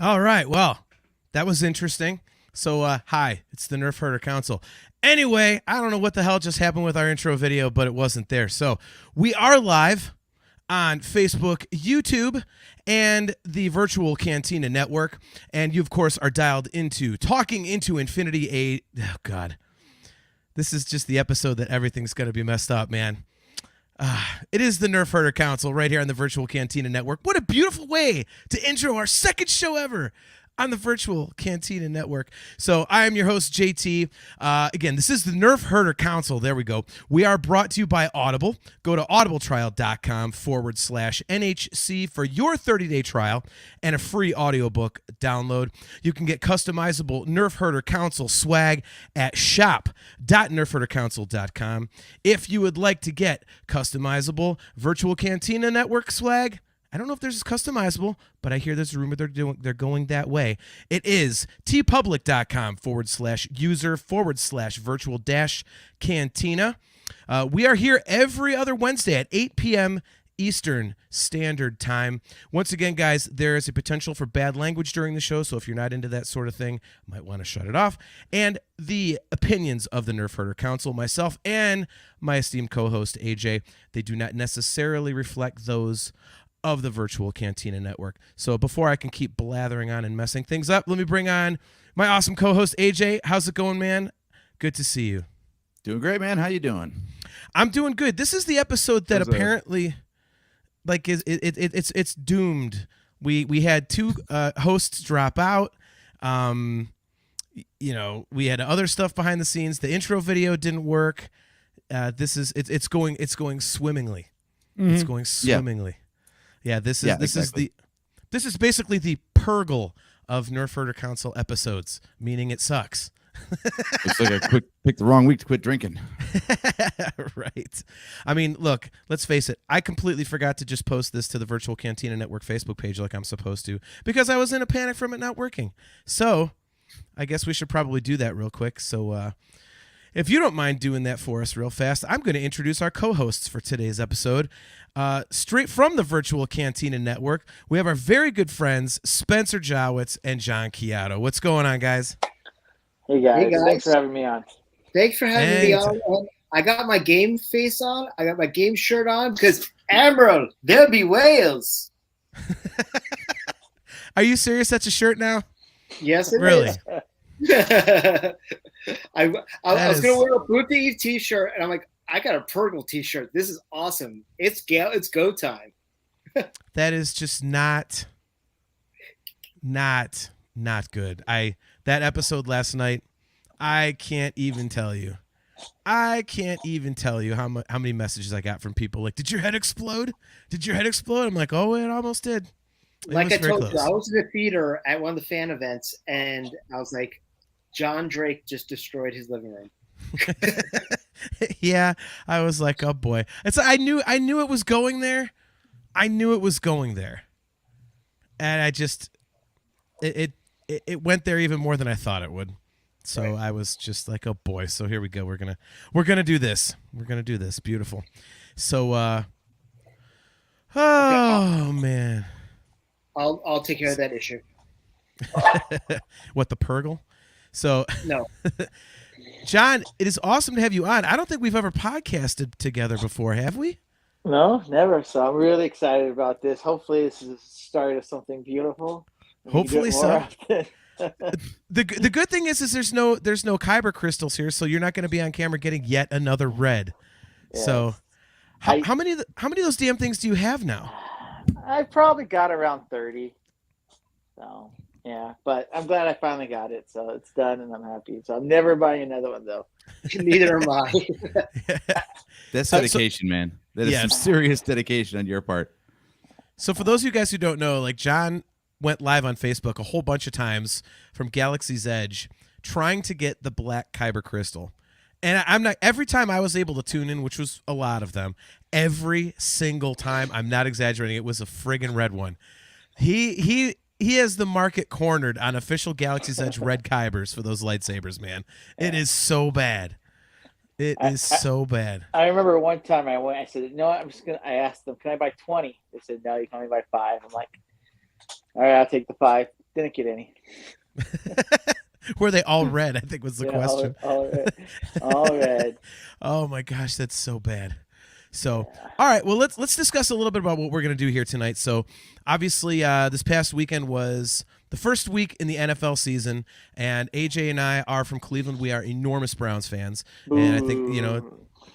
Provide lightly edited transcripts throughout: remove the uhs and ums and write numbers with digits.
All right. Well, that was interesting. So, hi, it's the Nerf Herder Council. Anyway, I don't know what the hell just happened with our intro video, but it wasn't there. So, we are live on Facebook, YouTube, and the Virtual Cantina Network. And you, of course, are dialed into Talking into Infinity. Oh, God. This is just the episode that everything's going to be messed up, man. It is the Nerf Herder Council right here on the Virtual Cantina Network. What a beautiful way to intro our second show ever on the Virtual Cantina Network. So I am your host, JT. Again, this is the Nerf Herder Council. There we go. We are brought to you by Audible. Go to audibletrial.com/NHC for your 30-day trial and a free audiobook download. You can get customizable Nerf Herder Council swag at shop.nerfherdercouncil.com. If you would like to get customizable Virtual Cantina Network swag, I don't know if there's customizable, but I hear there's a rumor they're going that way. It is tpublic.com/user/virtual-cantina. We are here every other Wednesday at 8 p.m. Eastern Standard Time. Once again, guys, there is a potential for bad language during the show, so if you're not into that sort of thing, you might want to shut it off. And the opinions of the Nerf Herder Council, myself and my esteemed co-host, AJ, they do not necessarily reflect those of the Virtual Cantina Network. So before I can keep blathering on and messing things up, let me bring on my awesome co-host, AJ. How's it going, man? Good to see you. Doing great, man. How you doing? I'm doing good. This is the episode that apparently, like, it's doomed. We had two hosts drop out. We had other stuff behind the scenes. The intro video didn't work. It's going swimmingly. Mm-hmm. It's going swimmingly. Yeah, this is basically the Purgle of Nerf Herder Council episodes, meaning it sucks. It's like I picked the wrong week to quit drinking. Right. I mean, look, let's face it. I completely forgot to just post this to the Virtual Cantina Network Facebook page like I'm supposed to because I was in a panic from it not working. So I guess we should probably do that real quick. So if you don't mind doing that for us real fast, I'm going to introduce our co-hosts for today's episode. Straight from the Virtual Cantina Network, we have our very good friends, Spencer Jawitz and John Chiado. What's going on, guys? Hey guys. Thanks for having me on. Thanks for having me on. I got my game face on. I got my game shirt on because Emerald, there'll be whales. Are you serious? That's a shirt now? Yes, it really? is. I was going to wear a Booty t-shirt, and I'm like, I got a Purgle t-shirt. This is awesome. It's go time. That is just not good. That episode last night, I can't even tell you how many messages I got from people like, did your head explode? I'm like, oh, it almost did. Like I told you, I was in the theater at one of the fan events, and I was like, John Drake just destroyed his living room. Yeah, I was like, oh boy. I knew it was going there. And I just it went there even more than I thought it would. So right. I was just like, oh boy. So here we go. We're gonna do this. Beautiful. So man. I'll take care of that issue. What, the Purgle? So no. John, it is awesome to have you on. I don't think we've ever podcasted together before, have we? No, never. So I'm really excited about this. Hopefully this is the start of something beautiful. Hopefully so. The good thing is there's no kyber crystals here, so you're not going to be on camera getting yet another red. Yes. So how many of those damn things do you have now? I probably got around 30. So yeah, but I'm glad I finally got it. So it's done, and I'm happy. So I'm never buying another one, though. Neither am I. That's dedication, man. That is some serious dedication on your part. So for those of you guys who don't know, like, John went live on Facebook a whole bunch of times from Galaxy's Edge trying to get the black kyber crystal. And I'm not, every time I was able to tune in, which was a lot of them, every single time, I'm not exaggerating, it was a friggin' red one. He has the market cornered on official Galaxy's Edge red kybers for those lightsabers, man. It is so bad. So bad. I remember one time I said, no, I asked them, can I buy 20? They said, no, you can only buy 5. I'm like, all right, I'll take the 5. Didn't get any. Were they all red? I think was the question. All red. All red. Oh my gosh, that's so bad. So, all right, well let's discuss a little bit about what we're going to do here tonight. So, obviously, this past weekend was the first week in the NFL season, and AJ and I are from Cleveland. We are enormous Browns fans, and I think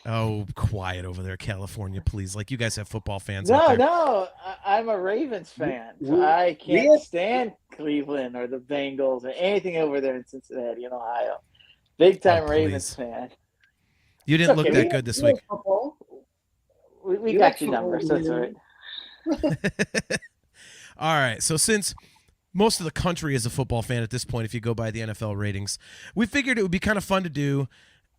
oh, quiet over there, California, please. Like you guys have football fans. No, I'm a Ravens fan. I can't stand Cleveland or the Bengals or anything over there in Cincinnati, in Ohio. Big time Ravens fan. You didn't look that good this week. We got your number, so it's all right. All right, so since most of the country is a football fan at this point, if you go by the NFL ratings, we figured it would be kind of fun to do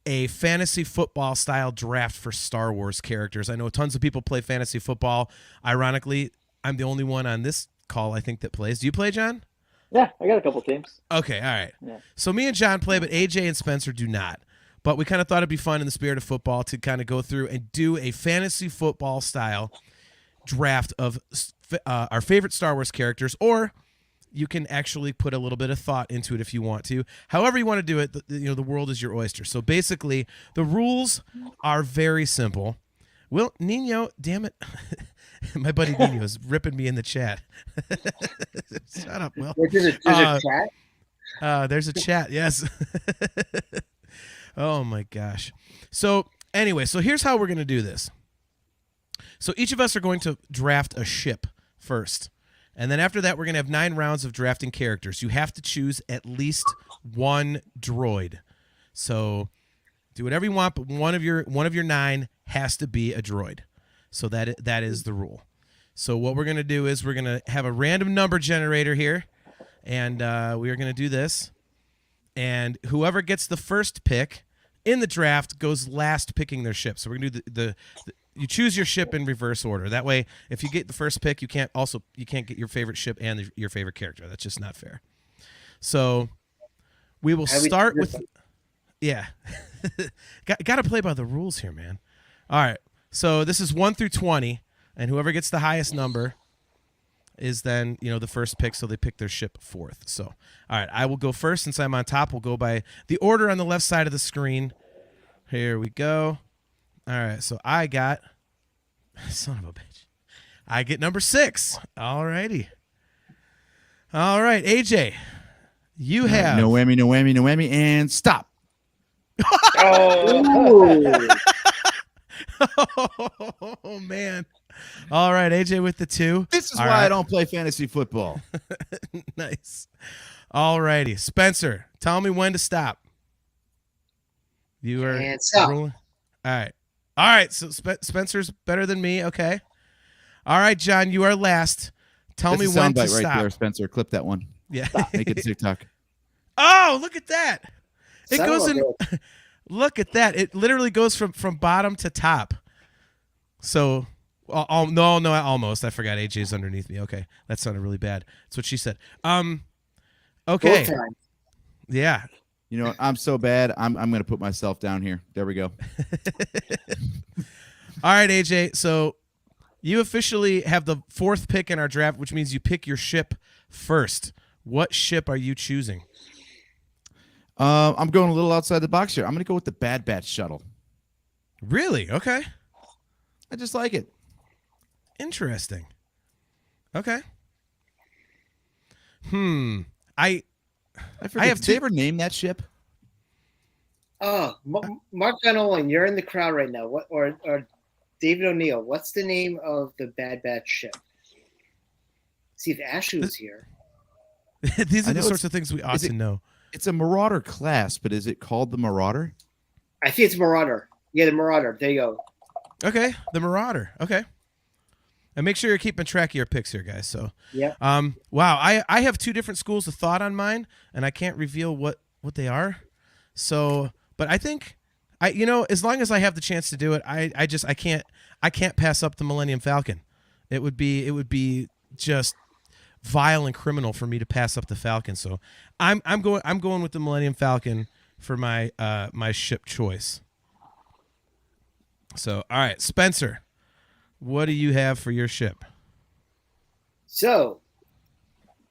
a fantasy football style draft for Star Wars characters. I know tons of people play fantasy football. Ironically, I'm the only one on this call, I think, that plays. Do you play, John? Yeah, I got a couple teams. Okay, all right. Yeah. So me and John play, but AJ and Spencer do not. But we kind of thought it'd be fun in the spirit of football to kind of go through and do a fantasy football style draft of our favorite Star Wars characters, or you can actually put a little bit of thought into it if you want to. However you want to do it, the world is your oyster. So basically, the rules are very simple. Well, Nino, damn it. My buddy Nino is ripping me in the chat. Shut up, Will. There's a chat? There's a chat, yes. Oh, my gosh. So anyway, so here's how we're going to do this. So each of us are going to draft a ship first. And then after that, we're going to have 9 rounds of drafting characters. You have to choose at least one droid. So do whatever you want, but one of your 9 has to be a droid. So that is the rule. So what we're going to do is we're going to have a random number generator here, and we are going to do this. And whoever gets the first pick in the draft goes last picking their ship. So we're going to do you choose your ship in reverse order. That way, if you get the first pick, you can't get your favorite ship and your favorite character. That's just not fair. So we will start with, yeah. Got to play by the rules here, man. All right. So this is 1 through 20, and whoever gets the highest number is then the first pick. So they pick their ship fourth. So all right, I will go first since I'm on top. We'll go by the order on the left side of the screen. Here we go. All right, so I got, son of a bitch, I get number 6. All righty. All right, AJ, you have. No whammy, no whammy, no whammy, and stop. Oh. Oh, man. All right, AJ with the 2. This is why I don't play fantasy football. Nice. All righty. Spencer, tell me when to stop. You are and stop. Rolling. All right, so Spencer's better than me. Okay. All right, John, you are last. Tell me when to stop. Right there, Spencer. Clip that one. Yeah. Make it TikTok. Oh, look at that. It Son goes of in. a Look at that. It literally goes from bottom to top. So, no, almost. I forgot AJ's underneath me. Okay. That sounded really bad. That's what she said. Okay. Both times. Yeah. You know what? I'm so bad. I'm going to put myself down here. There we go. All right, AJ. So you officially have the 4th pick in our draft, which means you pick your ship first. What ship are you choosing? I'm going a little outside the box here. I'm going to go with the Bad Batch shuttle. Really? Okay. I just like it. Interesting. Okay. I forget. Did they ever name that ship? Oh, Mark Van Olen, you're in the crowd right now. What or David O'Neill? What's the name of the Bad Batch ship? See if Ashley was here. These are the sorts of things we ought to know. It's a Marauder class, but is it called the Marauder? I think it's Marauder. Yeah, the Marauder. There you go. Okay, the Marauder. Okay. And make sure you're keeping track of your picks here, guys. So, yeah. Wow, I have 2 different schools of thought on mine, and I can't reveal what they are. So, but I think as long as I have the chance to do it, I can't pass up the Millennium Falcon. It would be just vile and criminal for me to pass up the Falcon. So, I'm going with the Millennium Falcon for my my ship choice. So, all right, Spencer, what do you have for your ship? So,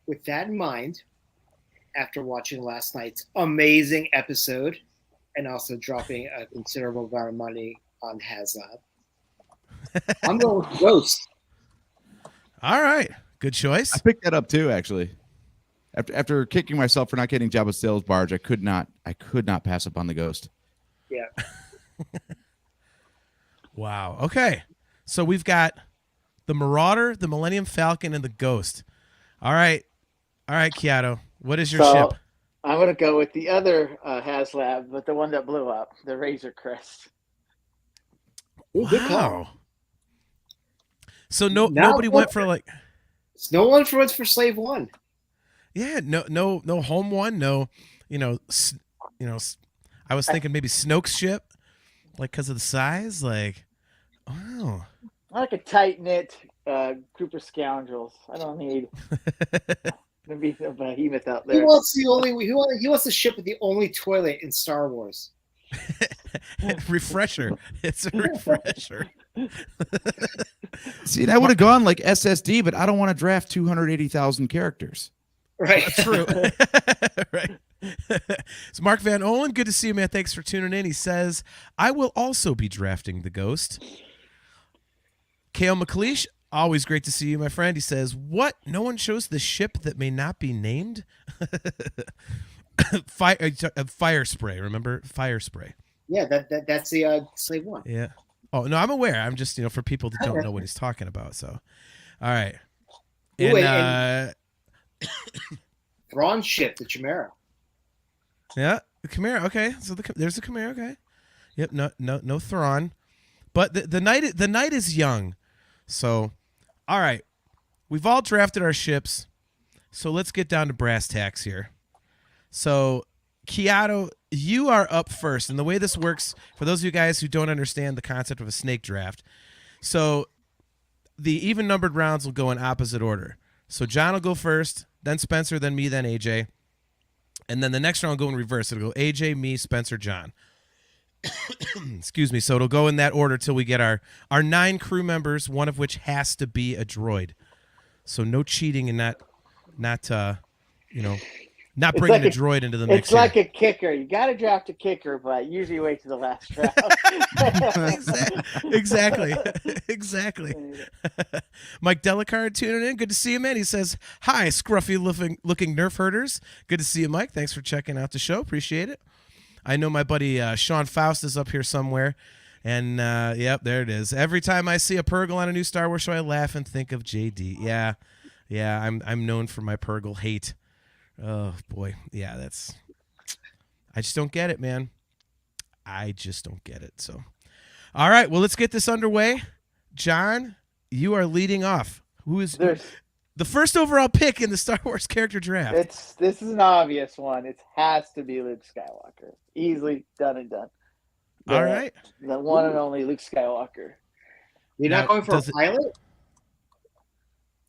with that in mind, after watching last night's amazing episode and also dropping a considerable amount of money on HasLab, I'm going with Ghost. All right. Good choice. I picked that up too, actually. After kicking myself for not getting Jabba's sales barge, I could not pass up on the Ghost. Yeah. Wow. Okay. So we've got the Marauder, the Millennium Falcon, and the Ghost. All right. All right, Chiado. What is your ship? I'm going to go with the other HasLab, but the one that blew up, the Razor Crest. Ooh, good call. So nobody went for like. No one went for Slave One. Yeah. No home one. No. I was thinking maybe Snoke's ship, like because of the size. Like, wow. I like a tight knit group of scoundrels. I don't need to be a behemoth out there. He wants the ship with the only toilet in Star Wars. Refresher. It's a refresher. See, that would have gone like SSD, but I don't want to draft 280,000 characters. Right. True. Right. It's Mark Van Olen. Good to see you, man. Thanks for tuning in. He says, I will also be drafting the Ghost. Kale McLeish, always great to see you, my friend. He says, what? No one chose the ship that may not be named? Fire spray, remember? Fire spray. Yeah, that's the Slave One. Yeah. Oh, no, I'm aware. I'm just, for people that don't know what he's talking about. So, all right. And Thrawn's ship, the Chimera. Yeah, the Chimera. Okay, so there's the Chimera. Okay, yep. No Thrawn, but the night is young. So, all right, we've all drafted our ships. So let's get down to brass tacks here. So, Chiado, you are up first, and the way this works for those of you guys who don't understand the concept of a snake draft, so the even numbered rounds will go in opposite order. So John will go first, then Spencer, then me, then AJ. And then the next round will go in reverse. It'll go AJ, me, Spencer, John. Excuse me. So it'll go in that order till we get our 9 crew members, one of which has to be a droid. So no cheating and not bringing a droid into the mix. It's like a kicker. You got to draft a kicker, but usually wait to the last round. Exactly. Mike Delicard tuning in. Good to see you, man. He says, hi, scruffy looking Nerf herders. Good to see you, Mike. Thanks for checking out the show. Appreciate it. I know my buddy Sean Faust is up here somewhere. And, yep, there it is. Every time I see a Purgle on a new Star Wars show, I laugh and think of JD. Yeah, I'm known for my Purgle hate. Oh, boy. Yeah, I just don't get it, man. I just don't get it. So, all right, well, let's get this underway. John, you are leading off. Who is the first overall pick in the Star Wars character draft? This is an obvious one. It has to be Luke Skywalker. Easily done and done. All right. The one and only Luke Skywalker. You're not going for a pilot?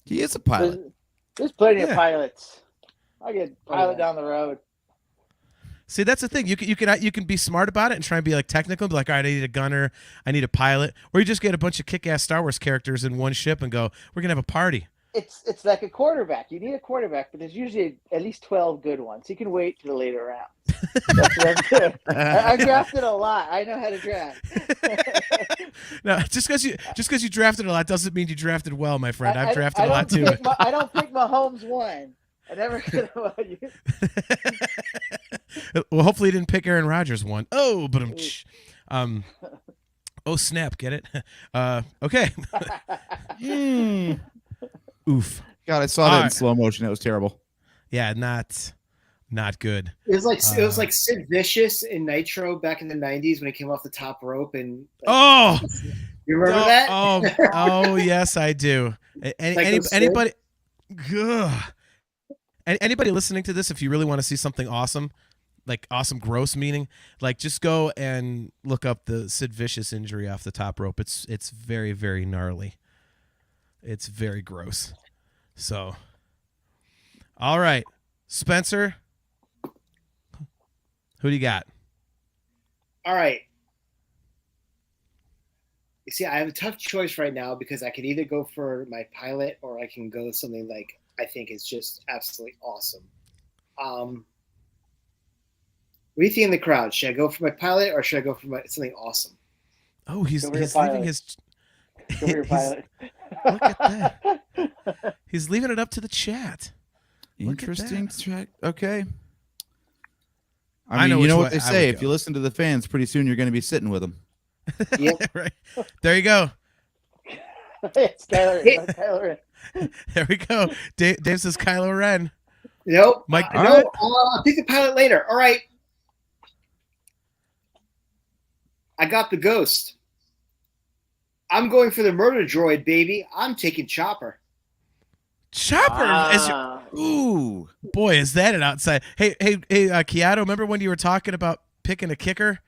He is a pilot. There's plenty of pilots. I'll get pilot down the road. See, that's the thing. You can be smart about it and try and be like technical, be like, all right, I need a gunner, I need a pilot, or you just get a bunch of kick-ass Star Wars characters in one ship and go, we're gonna have a party. It's like a quarterback. You need a quarterback, but there's usually at least 12 good ones. You can wait to the later rounds. That's what I'm doing. I drafted a lot. I know how to draft. No, just because you drafted a lot doesn't mean you drafted well, my friend. I've drafted a lot too. I don't pick Mahomes one. I never get about you. Well, hopefully you didn't pick Aaron Rodgers one. Oh, but oh snap, get it? Okay. Oof. God, I saw that in slow motion. That was terrible. Yeah, not good. It was like Sid Vicious in Nitro back in the 90s when he came off the top rope and you remember that? Oh yes, I do. Anybody Anybody listening to this, if you really want to see something awesome, like awesome gross meaning, like just go and look up the Sid Vicious injury off the top rope. It's very, very gnarly. It's very gross. So, all right, Spencer, who do you got? All right. You see, I have a tough choice right now because I could either go for my pilot or I can go something like I think is just absolutely awesome. What do you think in the crowd? Should I go for my pilot or should I go for something awesome? Oh, he's Go for your leaving pilot. his. Go for your he's- pilot. Look at that. He's leaving it up to the chat. Look at Interesting that. track. Okay. I I mean, know you which know way what they I say. would If you go. listen to the fans, pretty soon you're going to be sitting with them. Yep. Right. There you go. It's Kylo Ren. Kylo Ren. There we go. Dave says Kylo Ren. Nope. Mike- No, All right. I'll pick the pilot later. All right. I got the ghost. I'm going for the murder droid, baby. I'm taking Chopper. Chopper. Is your, Ah, Ooh. boy, is that an outside? Hey, Chiado, remember when you were talking about picking a kicker?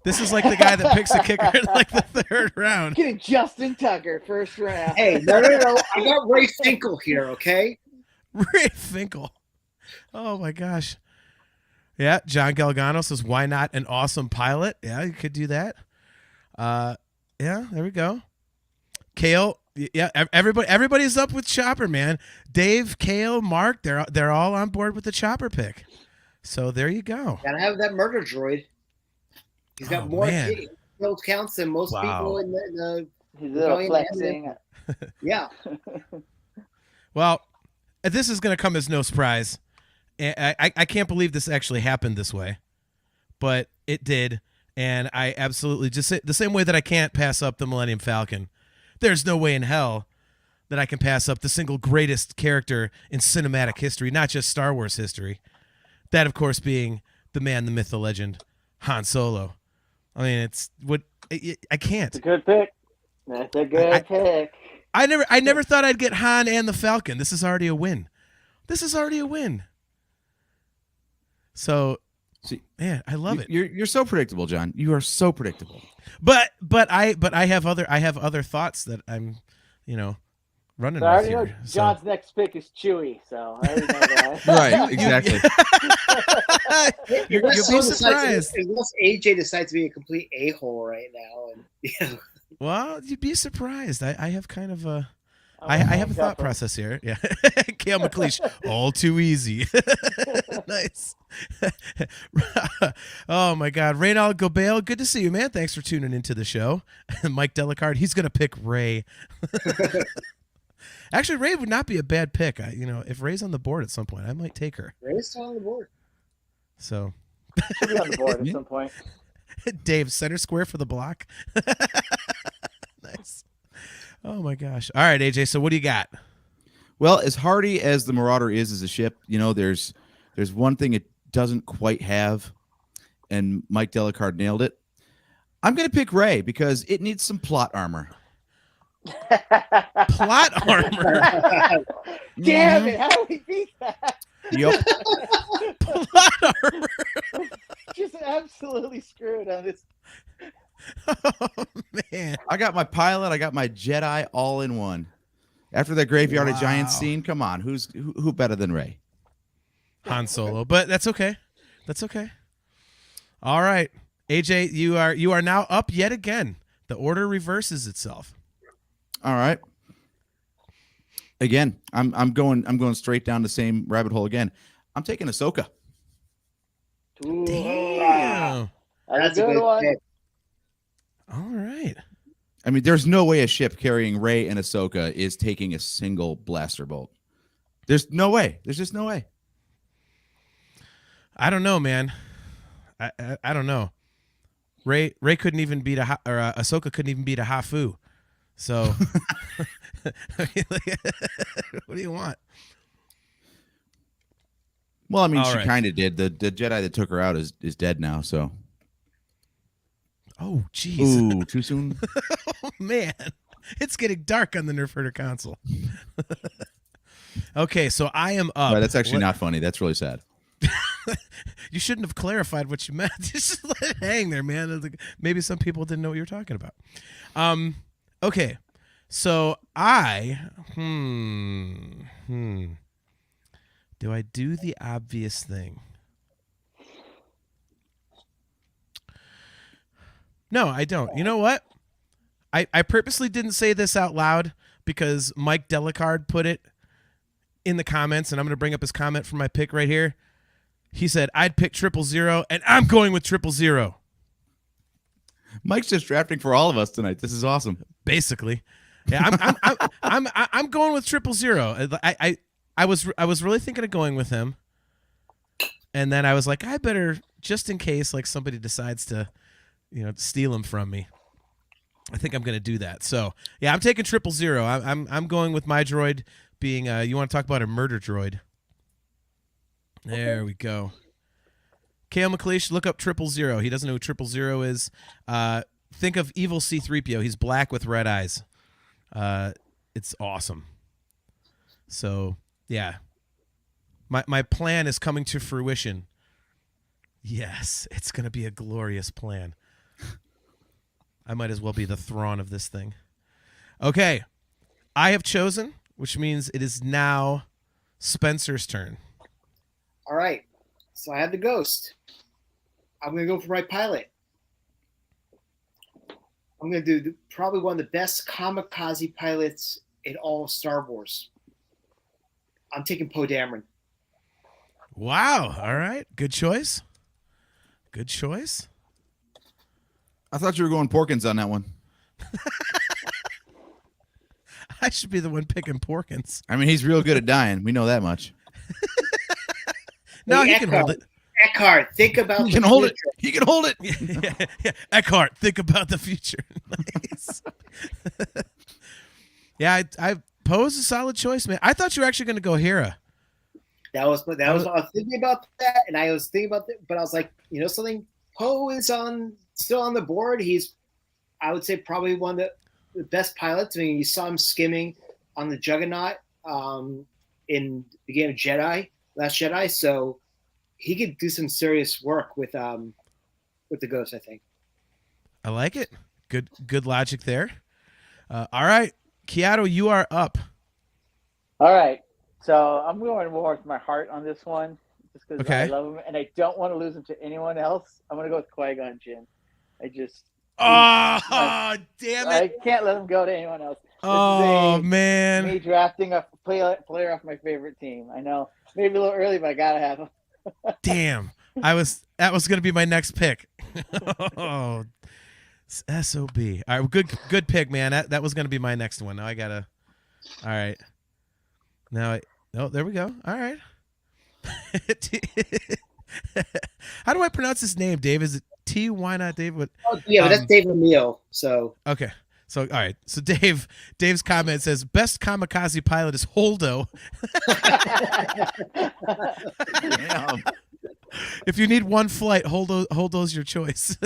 This is like the guy that picks a kicker in like the third round. getting Justin Tucker first round. Hey, no. I got Ray Finkel here, okay? Ray Finkel. Oh my gosh. Yeah, John Galgano says, "Why not an awesome pilot?" Yeah, you could do that. Yeah, there we go. Kale, yeah, everybody's up with Chopper, man. Dave, Kale, Mark, they're all on board with the Chopper pick. So there you go. Gotta have that murder droid. He's got Oh, more man. kill counts than most Wow. people in the He's a little Rebellion flexing. yeah. Well, this is going to come as no surprise. I can't believe this actually happened this way, but it did. And I absolutely just the same way that I can't pass up the Millennium Falcon. There's no way in hell that I can pass up the single greatest character in cinematic history, not just Star Wars history. That, of course, being the man, the myth, the legend, Han Solo. I mean, it's what I can't. It's a good pick. That's a good pick. I never thought I'd get Han and the Falcon. This is already a win. This is already a win. So, See, man, I love it. You're so predictable, John. You are so predictable. But I have other thoughts that I'm, running So I with already know here. So- John's next pick is Chewie, so I already know that. Right, exactly. You'll be surprised. Unless AJ decides to be a complete a-hole right now, and Well, you'd be surprised. I have kind of a Oh, I have a thought definitely. process here. Yeah. Kale McLeish, all too easy. Nice. Oh my God. Reynald Gobale, good to see you, man. Thanks for tuning into the show. Mike Delicard, he's gonna pick Ray. Actually, Ray would not be a bad pick. If Ray's on the board at some point, I might take her. Ray's still on the board. So She'll be on the board at some point. Dave, center square for the block. Nice. Oh my gosh. All right, AJ. So what do you got? Well, as hardy as the Marauder is as a ship, there's one thing it doesn't quite have, and Mike Delicard nailed it. I'm going to pick Ray because it needs some plot armor. Plot armor. Damn it! How do we beat that? Yep. Plot armor. Just absolutely screwed on this. Oh man. I got my pilot. I got my Jedi all in one. After that Graveyard of Giants Wow. scene, come on, who better than Ray? Han Solo, but that's okay. That's okay. All right, AJ, you are now up yet again. The order reverses itself. All right. Again, I'm going straight down the same rabbit hole again. I'm taking Ahsoka. Ooh, Damn. that's a a good good one. pick. All right. I mean, there's no way a ship carrying Rey and Ahsoka is taking a single blaster bolt. There's no way. There's just no way. I don't know, man. I don't know. Ray couldn't even beat Ahsoka couldn't even beat a Hafu. So, I mean, what do you want? Well, I mean, All she right. kind of did. The Jedi that took her out is dead now. So, Oh, jeez. ooh, too soon. Oh, man. It's getting dark on the Nerf Herder console. Okay, so I am up. Right, that's actually not funny. That's really sad. You shouldn't have clarified what you meant. Just let it hang there, man. Maybe some people didn't know what you were talking about. Okay, so do I do the obvious thing? No, I don't. You know what? I purposely didn't say this out loud because Mike Delicard put it in the comments, and I'm going to bring up his comment for my pick right here. He said, I'd pick 000, and I'm going with 000. Mike's just drafting for all of us tonight. This is awesome. Basically. Yeah, I'm going with 000. I was really thinking of going with him. And then I was like, I better, just in case like somebody decides to, steal him from me. I think I'm going to do that. So, yeah, I'm taking 000. I'm going with my droid being you want to talk about a murder droid. There we go. Kale McLeish, look up 000. He doesn't know who 000 is. Think of evil C-3PO. He's black with red eyes. It's awesome. So, yeah. My plan is coming to fruition. Yes, it's going to be a glorious plan. I might as well be the Thrawn of this thing. Okay. I have chosen, which means it is now Spencer's turn. All right. So I have the Ghost. I'm going to go for my pilot. I'm going to do probably one of the best kamikaze pilots in all of Star Wars. I'm taking Poe Dameron. Wow. All right. Good choice. Good choice. I thought you were going Porkins on that one. I should be the one picking Porkins. I mean, he's real good at dying. We know that much. No, Hey, he can hold it. Eckhart, think about He can hold it. He can hold it. Yeah. Eckhart, think about the future. Nice. Yeah, I Poe's a solid choice, man. I thought you were actually going to go Hera. That was I was thinking about that, and I was thinking about that, but I was like, something. Poe is still on the board. He's, I would say, probably one of the best pilots. I mean, you saw him skimming on the Juggernaut in the game of Last Jedi. So he could do some serious work with the Ghost, I think. I like it. Good logic there. All right, Chiado, you are up. All right. So I'm going more with my heart on this one, just because Okay. I love him and I don't want to lose him to anyone else. I'm going to go with Qui-Gon Jinn. Oh, damn I it. can't let him go to anyone else. Oh, Me man. drafting a player off my favorite team. I know, maybe a little early, but I got to have him. Damn. That was going to be my next pick. Oh, SOB. All right, good pick, man. That was going to be my next one. Now I got to. All right. Now there we go. All right. How do I pronounce his name, Dave? Is it T? Why not Dave? But that's Dave O'Neill. So okay. So all right. So Dave's comment says best kamikaze pilot is Holdo. Damn. If you need one flight, Holdo's your choice.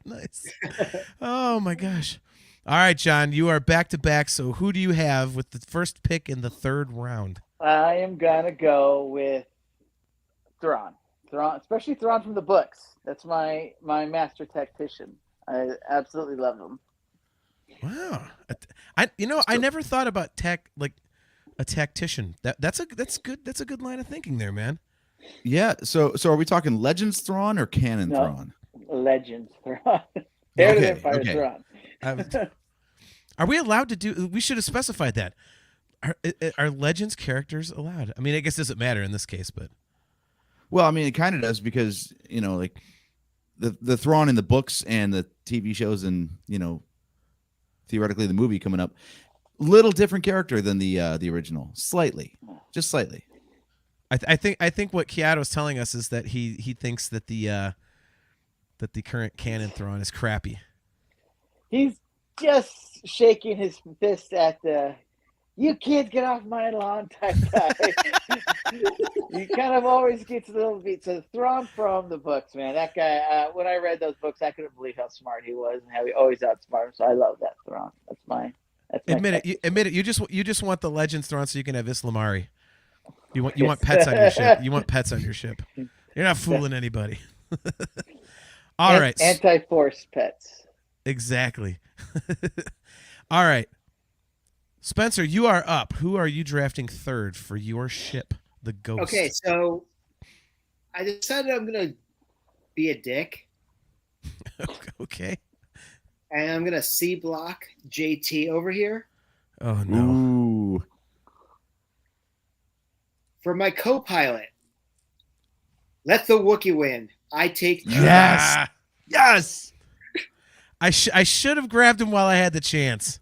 Nice. Oh my gosh. All right, John, you are back to back. So who do you have with the first pick in the third round? I am gonna go with Thrawn, especially Thrawn from the books. That's my master tactician. I absolutely love him. Wow. I never thought about a tactician. That's good. That's a good line of thinking there, man. Yeah. So are we talking Legends Thrawn or Canon Thrawn? Legends Thrawn. Heir to the Empire Okay. Thrawn. Are we allowed to do? We should have specified that. Are Legends characters allowed? I mean, I guess it doesn't matter in this case, but Well, I mean, it kind of does because like the Thrawn in the books and the TV shows and theoretically the movie coming up, little different character than the original, just slightly. I think what Chiado is telling us is that he thinks that the current canon Thrawn is crappy. He's just shaking his fist at the "you kids get off my lawn" type guy. He kind of always gets a little bit. So Thrawn from the books, man, that guy. When I read those books, I couldn't believe how smart he was and how he always outsmarted him. So I love that Thrawn. That's my Admit it. You just want the Legends Thrawn so you can have Islamari. You want pets on your ship. You want pets on your ship. You're not fooling anybody. All right. Anti-force pets. Exactly. All right. Spencer, you are up. Who are you drafting third for your ship, the Ghost? Okay, so I decided I'm going to be a dick. Okay. And I'm going to C-block JT over here. Oh, no. Ooh. For my co-pilot, let the Wookiee win. I take the Yes. Yes. I should have grabbed him while I had the chance.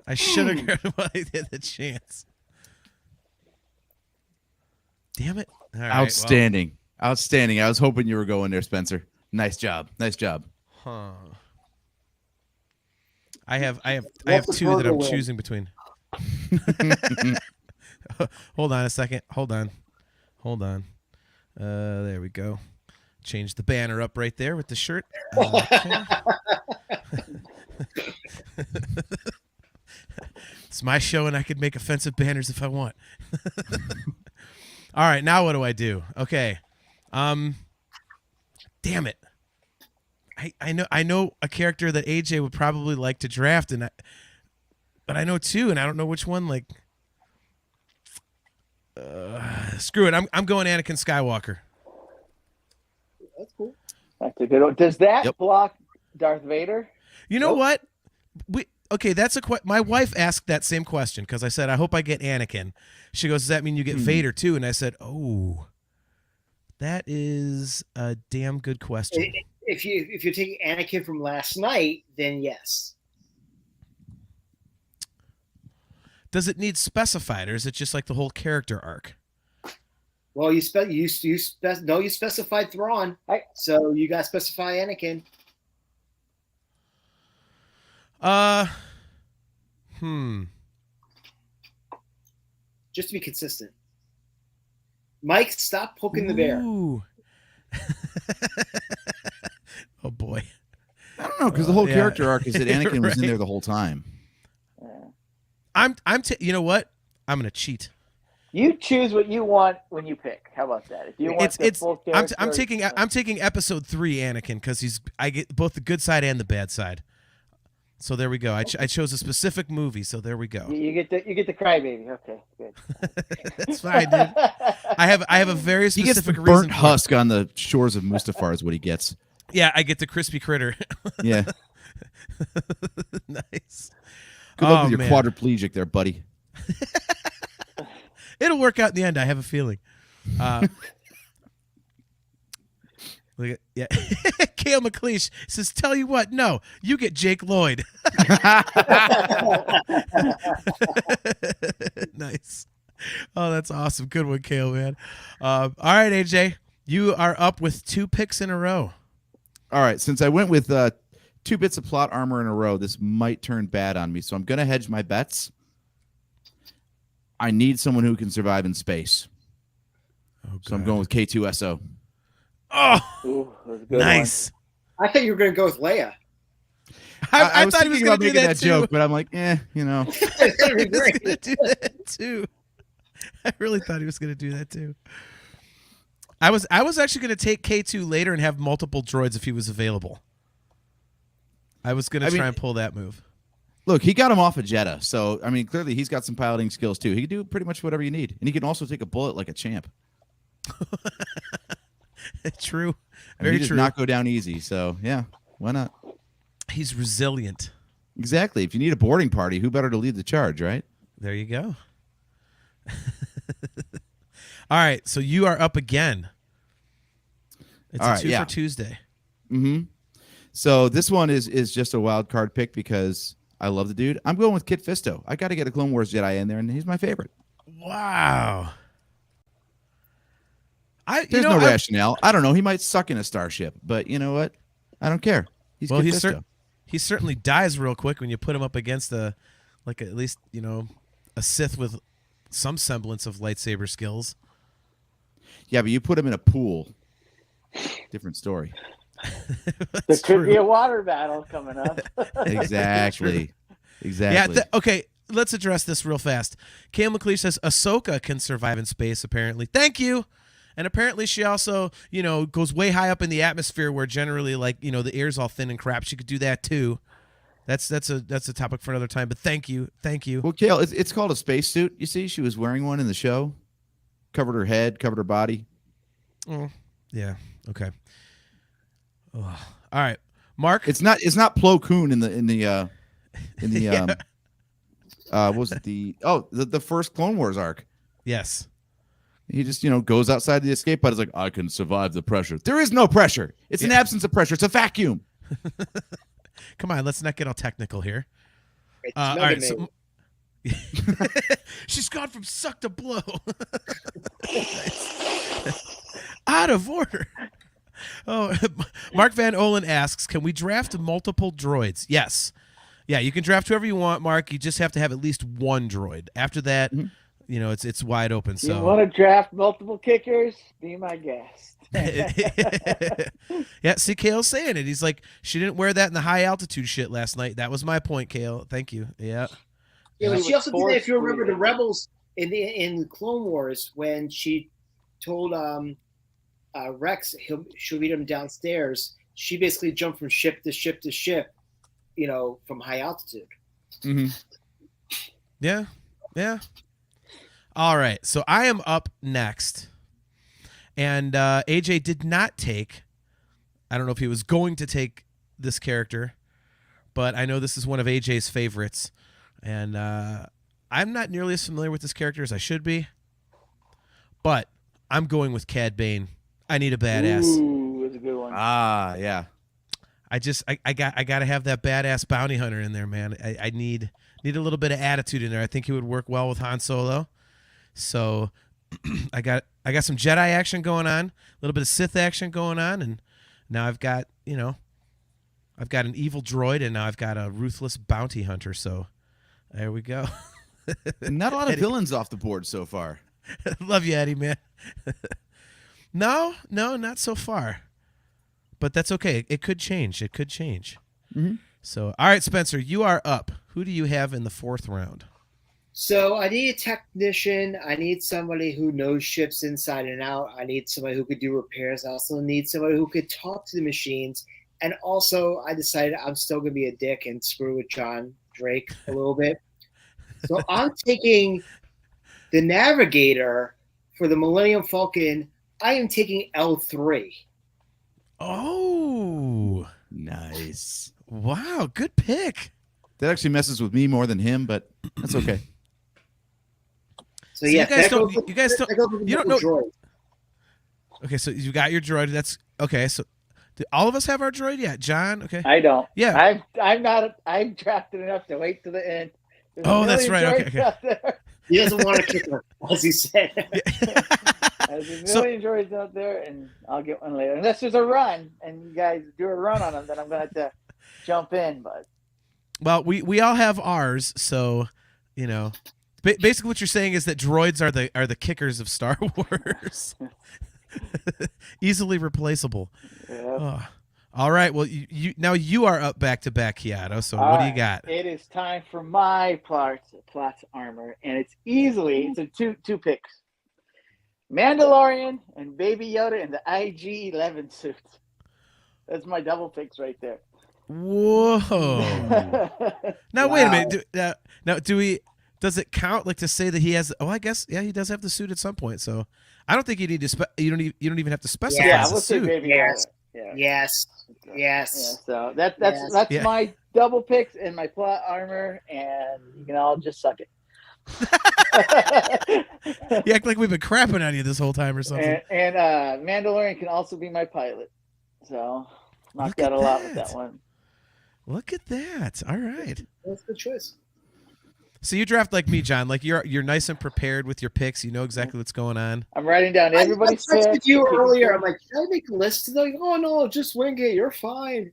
I should have grabbed him while I had the chance. Damn it. All right, Outstanding. Outstanding. I was hoping you were going there, Spencer. Nice job. Nice job. Huh. I have Let the two that burger I'm win. choosing between. Hold on a second. Hold on. There we go. Change the banner up right there with the shirt. Okay. It's my show, and I could make offensive banners if I want. All right, now what do I do? Okay. Damn it. I know a character that AJ would probably like to draft, but I know two, and I don't know which one. Like, screw it. I'm going Anakin Skywalker. That's cool. That's a good one. Does that Yep. block Darth Vader? You know Nope. what? That's my wife asked that same question because I said I hope I get Anakin. She goes, "Does that mean you get Vader too?" And I said, "Oh, that is a damn good question." If you're taking Anakin from last night, then yes. Does it need specified, or is it just like the whole character arc? Well, you specified Thrawn, so you got to specify Anakin. Just to be consistent. Mike, stop poking the bear. Ooh. Oh boy. I don't know, because the whole Yeah. character arc is that Anakin was in Right. there the whole time. You know what? I'm gonna cheat. You choose what you want when you pick. How about that? If you want the full character, I'm taking episode 3 Anakin because I get both the good side and the bad side. So there we go. I chose a specific movie. So there we go. You get the crybaby. Okay, good. That's fine, dude. I have a very He gets the specific reason. burnt for it. husk on the shores of Mustafar is what he gets. Yeah, I get the crispy critter. Yeah. Nice. Good luck with your man. quadriplegic there, buddy. It'll work out in the end. I have a feeling. Look at, yeah. Kale McLeish says, "Tell you what, no, you get Jake Lloyd." Nice. Oh, that's awesome. Good one, Kale, man. All right, AJ, you are up with 2 picks in a row. All right, since I went with 2 bits of plot armor in a row, this might turn bad on me, so I'm going to hedge my bets. I need someone who can survive in space, Oh, so I'm going with K2SO. Oh, Ooh, that was a good nice. I thought you were going to go with Leia. I was thought he was thinking going about to do making that too. joke, but I'm like, you know. That'd be He was great. gonna do that too. I really thought he was going to do that too. I was actually going to take K2 later and have multiple droids if he was available. I was going to try and pull that move. Look, he got him off of Jeddah, so, I mean, clearly he's got some piloting skills, too. He can do pretty much whatever you need, and he can also take a bullet like a champ. True. I mean, Very he does true. not go down easy, so, yeah, why not? He's resilient. Exactly. If you need a boarding party, who better to lead the charge, right? There you go. All right, so you are up again. It's All a right, 2 yeah. for Tuesday. Mm-hmm. So this one is just a wild card pick because I love the dude. I'm going with Kit Fisto. I got to get a Clone Wars Jedi in there, and he's my favorite. Wow. There's no rationale. I don't know. He might suck in a starship, but you know what? I don't care. He's Kit Fisto. He certainly dies real quick when you put him up against at least a Sith with some semblance of lightsaber skills. Yeah, but you put him in a pool. Different story. There could be a water battle coming up. Exactly. Yeah. Okay. Let's address this real fast. Kale McLeish says Ahsoka can survive in space. Apparently, thank you. And apparently, she also, goes way high up in the atmosphere where generally, the air's all thin and crap. She could do that too. That's a topic for another time. But thank you. Well, Kale, it's called a spacesuit. You see, she was wearing one in the show. Covered her head, covered her body. Oh, yeah. Okay. Ugh. All right, Mark. It's not Plo Koon in the what was it the first Clone Wars arc? Yes. He just goes outside the escape pod. It's like, I can survive the pressure. There is no pressure. It's an absence of pressure. It's a vacuum. Come on, let's not get all technical here. It's All Mega right, Man. so she's gone from suck to blow. Out of order. Oh, Mark Van Olen asks, can we draft multiple droids? Yes. Yeah, you can draft whoever you want, Mark. You just have to have at least one droid. After that, it's wide open. So you want to draft multiple kickers? Be my guest. Yeah, see, Kale's saying it. He's like, she didn't wear that in the high altitude shit last night. That was my point, Kale. Thank you. Yeah. Yeah, but He she was also did that, if you forced remember, to. the Rebels in Clone Wars when she told Rex she'll meet him downstairs. She basically jumped from ship to ship to ship, from high altitude. Mm-hmm. Yeah. Yeah. All right. So I am up next. And AJ did not take, I don't know if he was going to take this character, but I know this is one of AJ's favorites. And I'm not nearly as familiar with this character as I should be. But I'm going with Cad Bane. I need a badass. Ooh, that's a good one. Ah, yeah. I got to have that badass bounty hunter in there, man. I need a little bit of attitude in there. I think he would work well with Han Solo. So I got some Jedi action going on, a little bit of Sith action going on, and now I've got I've got an evil droid, and now I've got a ruthless bounty hunter. So there we go. Not a lot of villains off the board so far. Love you, Eddie, man. No, not so far. But that's okay. It could change. Mm-hmm. So, all right, Spencer, you are up. Who do you have in the 4th round? So I need a technician. I need somebody who knows ships inside and out. I need somebody who could do repairs. I also need somebody who could talk to the machines. And also, I decided I'm still going to be a dick and screw with John Drake a little bit. So I'm taking the Navigator for the Millennium Falcon. I am taking L3. Oh, Nice. wow, good pick. That actually messes with me more than him, but that's okay. So So yeah, you guys that don't- goes- you guys don't- that goes with you don't the know- droid. Okay, so you got your droid. That's okay. So do all of us have our droid? Yeah, John. Okay. I don't. Yeah. I'm drafted enough to wait to the end. There's Oh, a that's million right. Okay, droids okay. out there. He doesn't want to kick her, as he said. There's a So- million droids out there, and I'll get one later. Unless there's a run, and you guys do a run on them, then I'm going to have to jump in. But Well, we all have ours, so basically what you're saying is that droids are the kickers of Star Wars. Easily replaceable. yeah. Oh. All right. Well, you are up back to back, Chiado. So All what do you right. got? It is time for my plot armor, and it's a two picks: Mandalorian and Baby Yoda in the IG-11 suit. That's my double picks right there. Whoa. Now wait a Wow. minute. Now does it count like to say that he has? Oh, I guess yeah, he does have the suit at some point. So I don't think you need to. You don't even have to specify Yeah, as a we'll say suit. Baby Yes. Yoda. Yeah. Yes. Yeah, Yes. so that's Yeah. my double picks and my plot armor, and you can all just suck it. You act like we've been crapping on you this whole time or something. and Mandalorian can also be my pilot. So knocked Look out at a lot with that. that one. Look at that. All right. That's a good choice. So you draft like me, John. Like you're nice and prepared with your picks. You know exactly what's going on. I'm writing down everybody's I texted picks. you earlier. I'm like, can I make a list? They're like, oh no, just wing it. You're fine.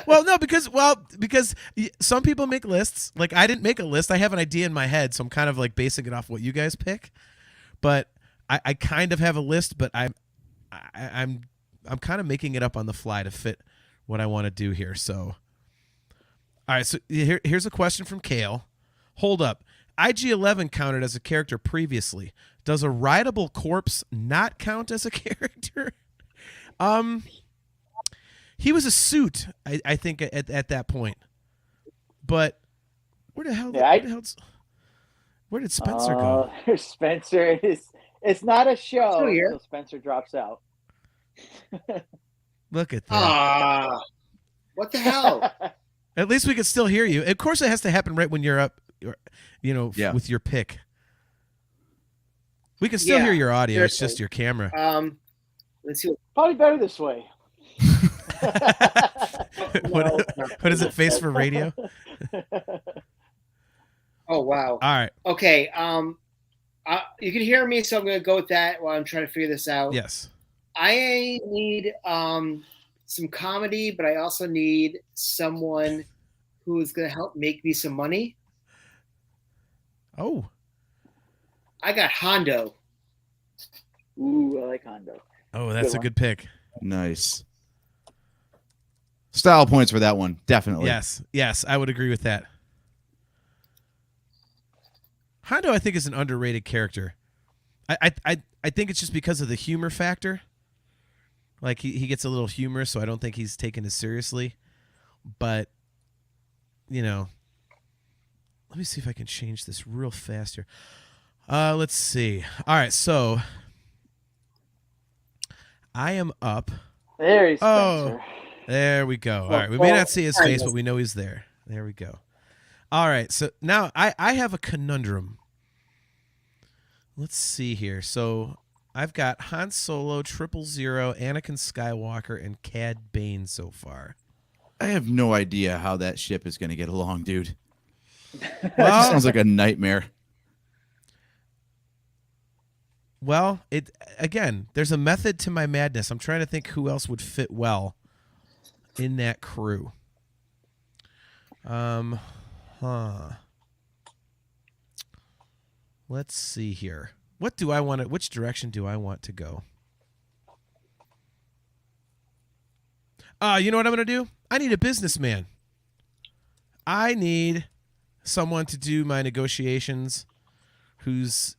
Well, no, because some people make lists. Like I didn't make a list. I have an idea in my head, so I'm kind of like basing it off what you guys pick. But I kind of have a list, but I'm kind of making it up on the fly to fit what I want to do here. So, all right. So here's a question from Kale. Hold up. IG-11 counted as a character previously. Does a rideable corpse not count as a character? He was a suit, I think, at that point. But where the hell? Yeah, where did Spencer go? Spencer it's not a show, Still here. so Spencer drops out. Look at that. Ah, what the hell? At least we can still hear you. Of course, it has to happen right when you're up. Yeah. with your pick. We can still hear your audio. It's just your camera. Let's see. Probably better this way. What does it face for radio? Oh wow. All right. Okay. You can hear me, so I'm going to go with that while I'm trying to figure this out. Yes. I need some comedy, but I also need someone who is going to help make me some money. Oh. I got Hondo. Ooh, I like Hondo. Oh, that's a good pick. Nice. Style points for that one, definitely. Yes, I would agree with that. Hondo, I think, is an underrated character. I think it's just because of the humor factor. Like he gets a little humorous, so I don't think he's taken as seriously. But let me see if I can change this real fast here. Let's see. All right, so I am up. There he's Oh, Spencer. there we go. All right, we may not see his face, but we know he's there. There we go. All right, so now I have a conundrum. Let's see here. So I've got Han Solo, 000, Anakin Skywalker, and Cad Bane so far. I have no idea how that ship is going to get along, dude. That Well, just sounds like a nightmare. Well, there's a method to my madness. I'm trying to think who else would fit well in that crew. Let's see here. What do I want which direction do I want to go? You know what I'm going to do? I need a businessman. I need someone to do my negotiations who's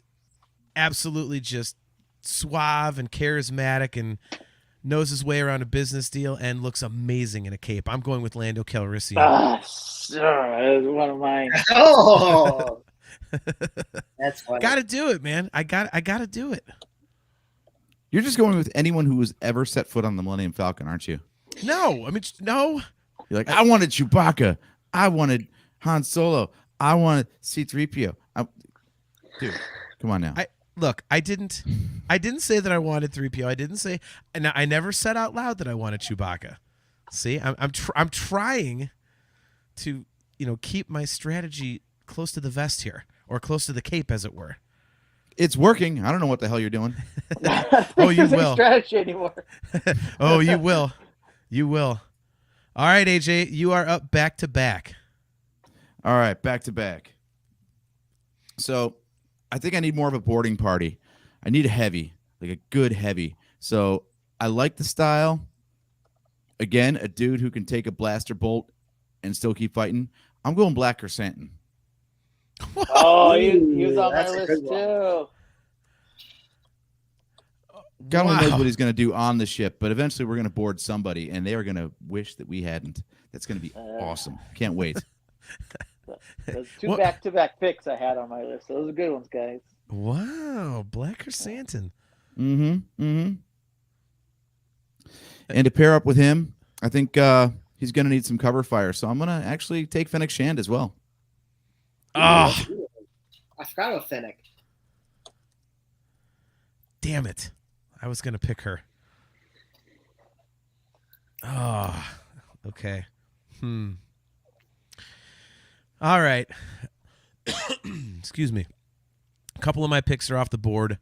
absolutely just suave and charismatic and knows his way around a business deal and looks amazing in a cape. I'm going with Lando Calrissian. Sure, that was one of mine. Oh, that's funny. Got to do it, man. I got to do it. You're just going with anyone who has ever set foot on the Millennium Falcon, aren't you? No, I mean, no. You're like, I wanted Chewbacca. I wanted Han Solo. I wanted C-3PO. Dude, come on now. I didn't say that I wanted 3PO. I didn't say, and I never said out loud that I wanted Chewbacca. See, I'm trying to keep my strategy close to the vest here, or close to the cape, as it were. It's working. I don't know what the hell you're doing. Oh, you This isn't will. strategy anymore. Oh, you will. You will. All right, AJ, you are up back to back. All right, back to back. So I think I need more of a boarding party. I need a heavy, like a good heavy. So I like the style. Again, a dude who can take a blaster bolt and still keep fighting. I'm going Black Chrysanthemum. Oh, he was on my That's a list good one. too. God only knows Wow. what he's going to do on the ship, but eventually we're going to board somebody, and they are going to wish that we hadn't. That's going to be awesome. Can't wait. Those two What- back-to-back picks I had on my list. Those are good ones, guys. Wow, Black Chrysanthemum. And to pair up with him, I think he's going to need some cover fire, so I'm going to actually take Fennec Shand as well. Oh, I forgot about Fennec. damn it. I was going to pick her. Oh, okay. All right. Excuse me. A couple of my picks are off the board.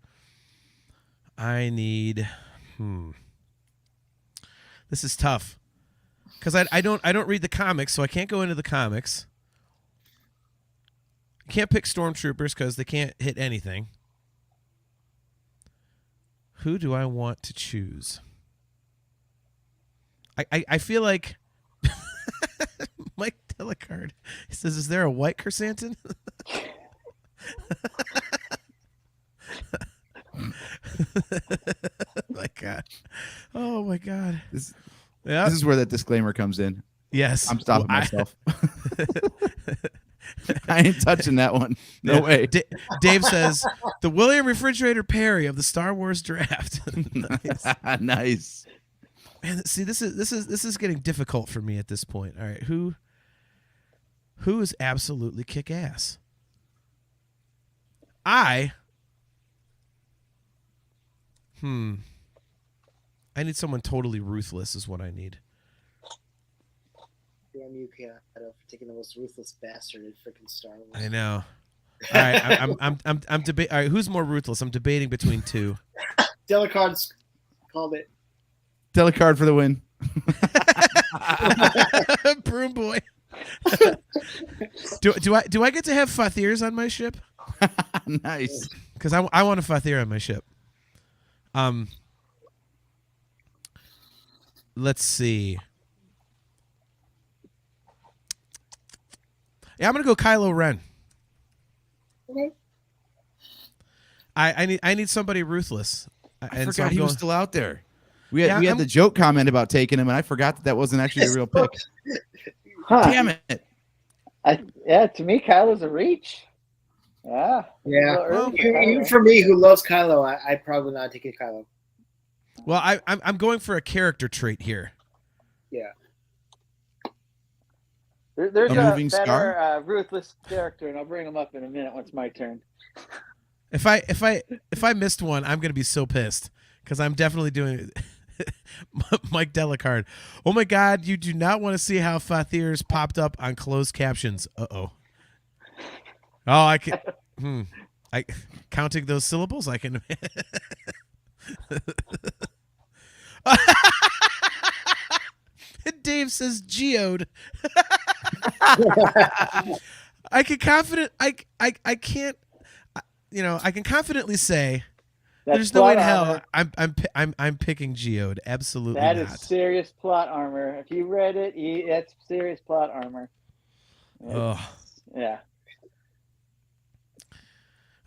I need. This is tough because I don't read the comics, so I can't go into the comics. I can't pick stormtroopers because they can't hit anything. Who do I want to choose? I feel like Mike Delicard. He says, "Is there a white chrysanthemum?" My God! Oh my God! This Yeah. is where that disclaimer comes in. Yes. I'm stopping Well, myself. I ain't touching that one. No Yeah. way. Dave says the William Refrigerator Perry of the Star Wars draft. Nice. Nice. Man, see, this is getting difficult for me at this point. All right, who is absolutely kick ass? I need someone totally ruthless is what I need. Damn you, Chiado, for taking the most ruthless bastard in freaking Star Wars. I know. All right, I'm debating. All right, who's more ruthless? I'm debating between two. Delicard's called it. Delicard for the win. Broom boy. Do I get to have Fathirs on my ship? Nice. Because I want a Fathir on my ship. Let's see. Yeah, I'm gonna go Kylo Ren. Okay. I need somebody ruthless. I forgot he was still out there. We Yeah, had the joke comment about taking him, and I forgot that wasn't actually a real pick. Huh. Damn it! Yeah, to me, Kylo's a reach. Yeah. Yeah. A little early for Even Kylo. for me, who loves Kylo, I probably would not take a Kylo. Well, I'm going for a character trait here. Yeah. There's A a moving better star? ruthless character, and I'll bring him up in a minute when it's my turn. If I missed one, I'm gonna be so pissed because I'm definitely doing Mike Delicard. Oh my God, you do not want to see how Fathirs popped up on closed captions. Oh, I can. I counting those syllables. I can. Dave says geode. I can confidently say That's there's no way in plot hell armor. I'm picking geode. Absolutely That not. is serious plot armor. If you read it, that's serious plot armor. Ugh. Yeah.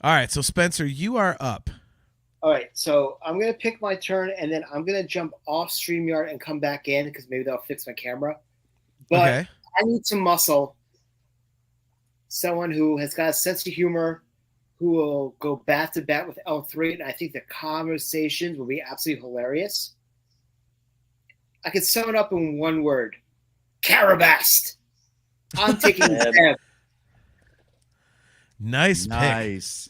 All right, so Spencer, you are up. All right, so I'm going to pick my turn, and then I'm going to jump off StreamYard and come back in because maybe that'll fix my camera. But Okay. I need some muscle. Someone who has got a sense of humor, who will go bat to bat with L3, and I think the conversations will be absolutely hilarious. I could sum it up in one word. Carabast. I'm taking Zeb. Nice pick. Nice.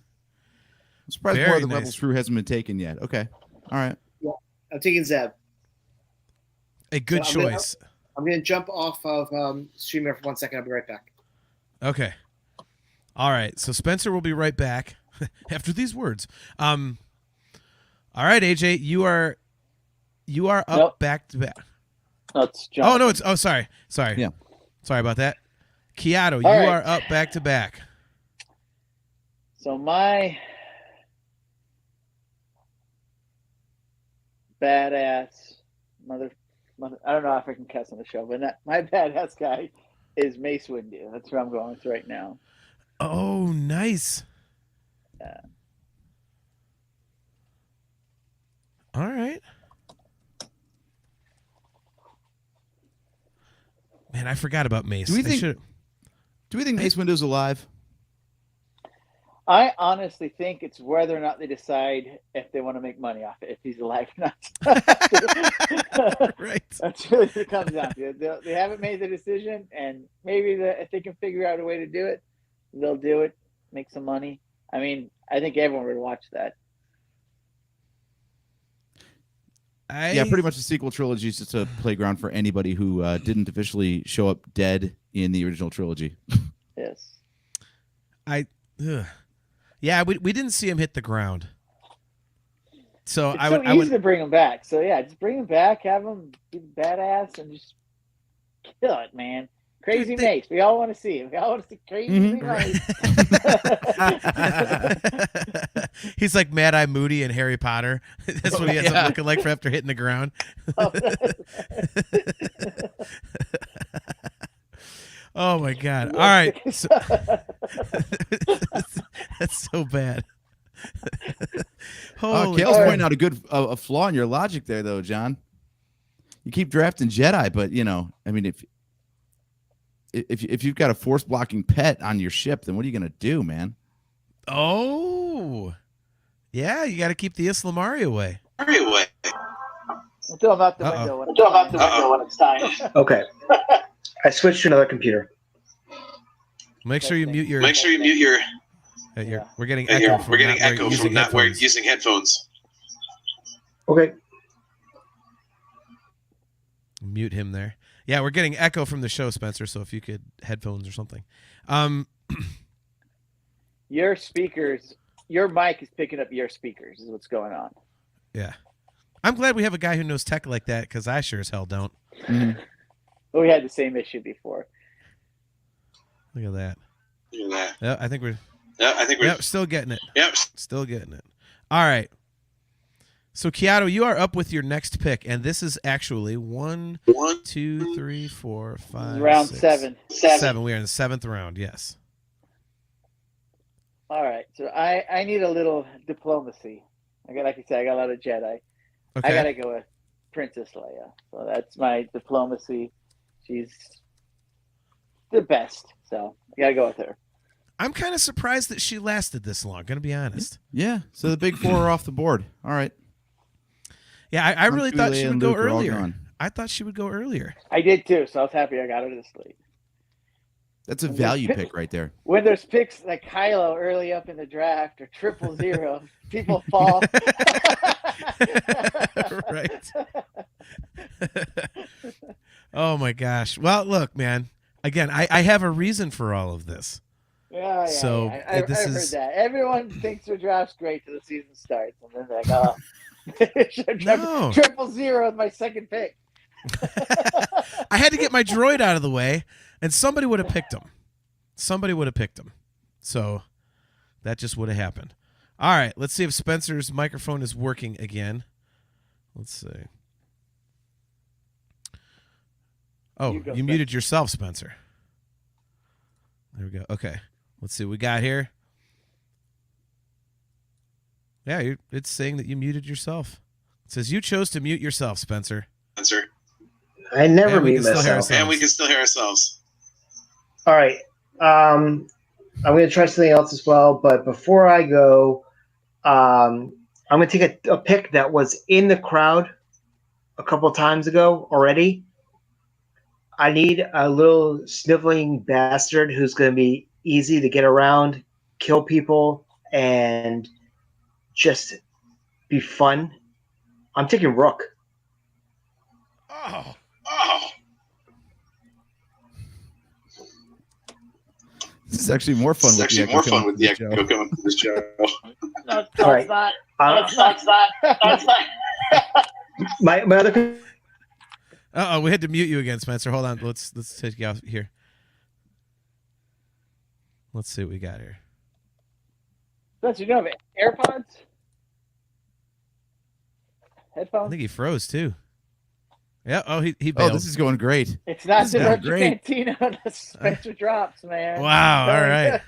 I'm surprised Very more of the nice. Rebels crew hasn't been taken yet. Okay. All right. I'm taking Zeb. A good So choice. I'm going to jump off of StreamYard for 1 second. I'll be right back. Okay. All right. So Spencer will be right back after these words. All right, AJ, you are up Nope. back to back. Let's jump. Oh no, sorry. Yeah. Sorry about that. Chiado, you All right. are up back to back. So my badass mother, I don't know if I can cuss on the show, but my badass guy is Mace Windu. That's who I'm going with right now. Oh, nice. Yeah. All right. Man, I forgot about Mace. Do we I think- should- Do we think Mace Windu's alive? I honestly think it's whether or not they decide if they want to make money off it, if he's alive or not. Right. That's really what it comes down to. They haven't made the decision, and maybe if they can figure out a way to do it, they'll do it, make some money. I mean, I think everyone would watch that. Yeah, pretty much the sequel trilogy is just a playground for anybody who didn't officially show up dead in the original trilogy. Yes. Yeah, we didn't see him hit the ground. So It's I so would easy to bring him back. So yeah, just bring him back, have him be badass, and just kill it, man. Crazy Dude, Mace. We all want to see him. We all want to see crazy Mace. He's like Mad Eye Moody in Harry Potter. That's what he ends up looking like for after hitting the ground. Oh my God! All right, so, that's so bad. Holy Kale's crap. pointing out a flaw in your logic there, though, John. You keep drafting Jedi, but I mean, if you've got a force blocking pet on your ship, then what are you gonna do, man? Oh, yeah, you got to keep the Islamari away. We'll throw him out the window when it's time. Okay. I switched to another computer. Make sure you mute your. We're getting Hey, echo. we're getting not echo using from not wearing headphones. using headphones. Okay. Mute him there. Yeah, we're getting echo from the show, Spencer. So if you could headphones or something. Your speakers, your mic is picking up your speakers. Is what's going on. Yeah, I'm glad we have a guy who knows tech like that because I sure as hell don't. Mhm. We had the same issue before. Look at that. Look at that. Yeah, I think we're. Yeah, I think we're. Yep, still getting it. Yep. Still getting it. All right. So, Chiado, you are up with your next pick, and this is actually 1, 2, 3, 4, 5, Round 6, 7. 7. We are in the 7th round. Yes. All right. So I need a little diplomacy. Like I said, I got a lot of Jedi. Okay. I gotta go with Princess Leia. So that's my diplomacy. She's the best. So I gotta go with her. I'm kind of surprised that she lasted this long. Gonna be honest. Yeah. So the big 4 are off the board. All right. Yeah, I really Chewie, thought Leia, she would and go Luke are all earlier. gone. I thought she would go earlier. I did too. So I was happy I got her this late. That's a value pick right there. When there's picks like Kylo early up in the draft or 000, people fall. Right. Oh my gosh. Well, look, man. Again, I have a reason for all of this. Yeah. So, I this heard is- that. Everyone thinks their draft's great till the season starts, and then they're like, "Oh, No. 000 is my second pick." I had to get my droid out of the way, and somebody would have picked him. So that just would have happened. All right, let's see if Spencer's microphone is working again. Let's see. Oh, You go, you muted yourself, Spencer. There we go. Okay, let's see what we got here. Yeah, it's saying that you muted yourself. It says you chose to mute yourself, Spencer. Answer. I never And we mute can still hear myself. ourselves. And we can still hear ourselves. All right. I'm going to try something else as well. But before I go, I'm going to take a pick that was in the crowd a couple times ago already. I need a little sniveling bastard who's going to be easy to get around, kill people, and just be fun. I'm taking Rook. Oh, Oh, This is actually more fun. this is with the actually echo more coming fun with from the this show. echo coming from this show. No, All right. it's not. That's not. My other. Uh-oh, we had to mute you again, Spencer. Hold on. Let's take you out here. Let's see what we got here. Spencer, you don't have AirPods? I Headphones? think he froze too. Yeah. Oh, he Oh, bailed. this is going great. It's not This the is going Virtual great. Cantina unless Spencer drops, man. Wow. All right.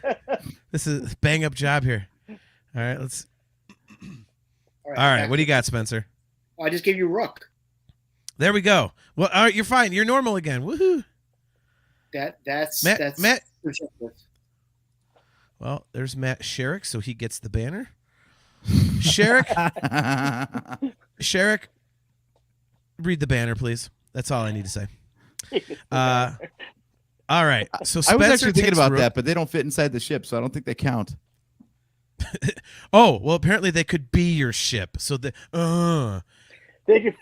This is a bang up job here. All right. Let's. All right. What do you got, Spencer? I just gave you Rook. There we go. Well, all right. You're fine. You're normal again. Woohoo. That's Matt. Well, there's Matt Sherrick, so he gets the banner. Sherrick, read the banner, please. That's all I need to say. All right. So Spencer I was actually thinking takes about Rook. that, but they don't fit inside the ship, so I don't think they count. Oh, well, apparently they could be your ship. So They could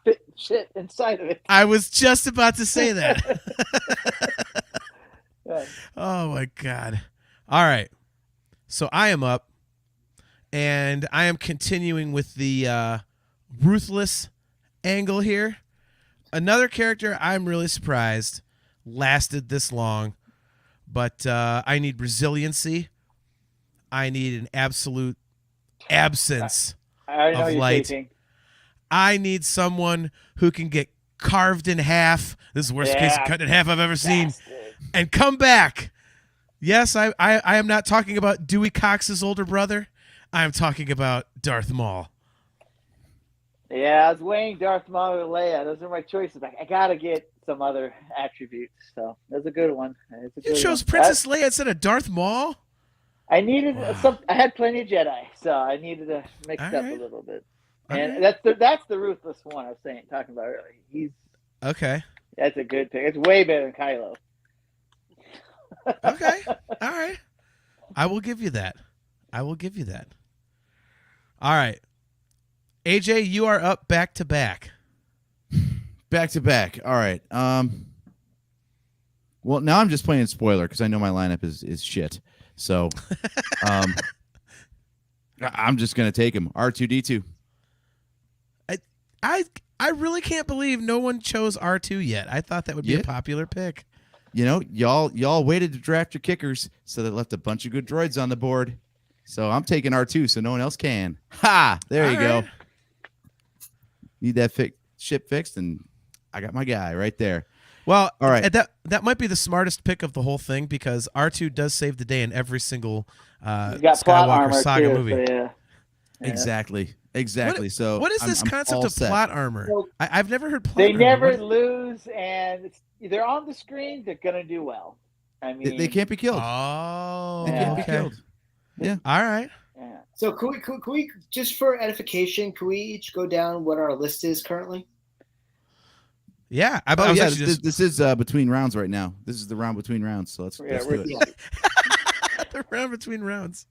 fit shit inside of it. I was just about to say that. Yeah. Oh my God. All right. So I am up, and I am continuing with the ruthless angle here. Another character I'm really surprised lasted this long, but I need resiliency. I need an absolute absence I already know of you're light. taking. I need someone who can get carved in half. This is the worst case of cut in half I've ever seen. Bastard. And come back. Yes, I am not talking about Dewey Cox's older brother. I am talking about Darth Maul. Yeah, I was weighing Darth Maul or Leia. Those are my choices. I gotta get some other attributes. So that's a good one. It's a You good chose one. Princess Leia instead of Darth Maul? I needed Wow. some. I had plenty of Jedi, so I needed to mix it up Alright. a little bit. Alright. And that's the ruthless one I was talking about earlier. Okay. That's a good pick. It's way better than Kylo. Okay. All right. I will give you that. I will give you that. All right. AJ, you are up back to back. Back to back. All right. Well, now I'm just playing spoiler because I know my lineup is shit. So, I'm just gonna take him. R2D2. I really can't believe no one chose R2 yet. I thought that would be a popular pick. You know, y'all waited to draft your kickers, so that left a bunch of good droids on the board. So I'm taking R2, so no one else can. Ha! There All you go. right. Need that ship fixed, and I got my guy right there. Well, all right. That might be the smartest pick of the whole thing because R2 does save the day in every single He's got plot Skywalker armor saga too, movie. so yeah. Exactly. So what is this I'm concept all of set. plot armor? So I've never heard plot They armor. never lose, and they're on the screen. They're gonna do well. I mean, They can't be killed. Oh, They can't be okay. killed. Yeah. All right. Yeah. So can we just for edification, can we each go down what our list is currently? Yeah. I Oh was yeah. actually just This is between rounds right now. This is the round between rounds. So let's do it. the round between rounds.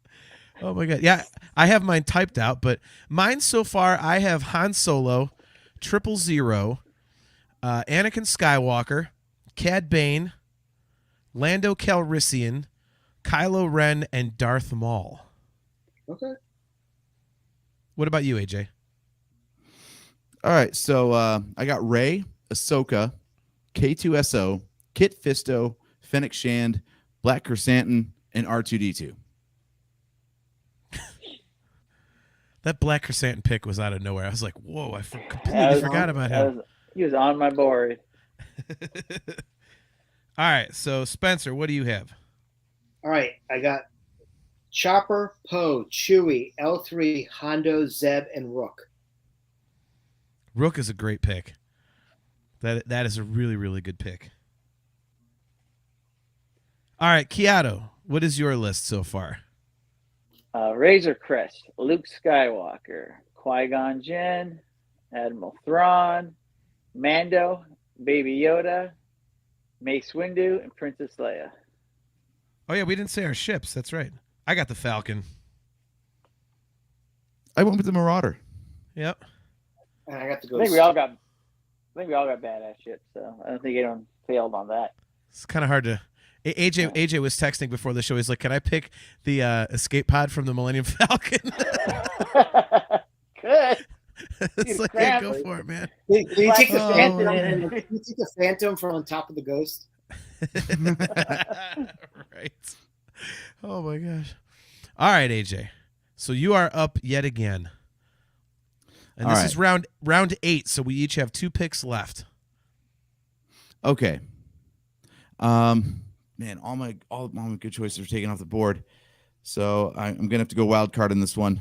Oh my god. Yeah, I have mine typed out, but mine so far I have Han Solo, 000, Anakin Skywalker, Cad Bane, Lando Calrissian, Kylo Ren, and Darth Maul. Okay. What about you, AJ? All right, so I got Rey, Ahsoka, K2SO, Kit Fisto, Fennec Shand, Black Chrysanthemum, and R2D2. That Black Chrysanthemum pick was out of nowhere. I was like, whoa, I completely forgot about him. He was on my board. All right, so Spencer, what do you have? All right, I got Chopper, Poe, Chewie, L3, Hondo, Zeb, and Rook. Rook is a great pick. That is a really, really good pick. All right, Chiado, what is your list so far? Razor Crest, Luke Skywalker, Qui-Gon Jinn, Admiral Thrawn, Mando, Baby Yoda, Mace Windu, and Princess Leia. Oh yeah, we didn't say our ships. That's right. I got the Falcon. I went with the Marauder. Yep. And I got to go. I think we all got badass ships, so I don't think anyone failed on that. It's kind of hard to. AJ was texting before the show. He's like, "Can I pick the escape pod from the Millennium Falcon?" Good. It's like, yeah, go for it, man. Can you take the Oh, Phantom? man. Can you take the Phantom from on top of the Ghost? Right. Oh my gosh. All right, AJ. So you are up yet again. And All this right. is round 8, so we each have 2 picks left. Okay. Man, all my good choices are taken off the board, so I'm gonna have to go wild card in this one.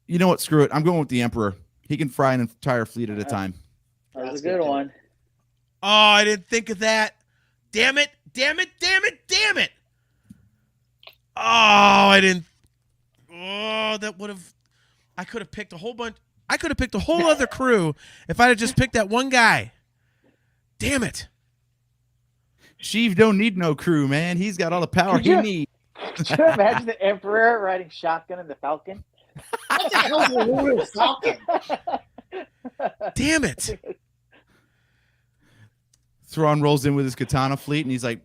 You know what? Screw it. I'm going with the Emperor. He can fry an entire fleet at a time. That was a good one. Oh, I didn't think of that. Damn it. Oh, I didn't. Oh, that would have. I could have picked a whole bunch. I could have picked a whole other crew if I'd have just picked that one guy. Damn it. Sheev don't need no crew, man. He's got all the power he needs. Could you imagine the Emperor riding shotgun in the Falcon? What the hell is the Lunar Falcon? Damn it. Thrawn rolls in with his katana fleet, and he's like,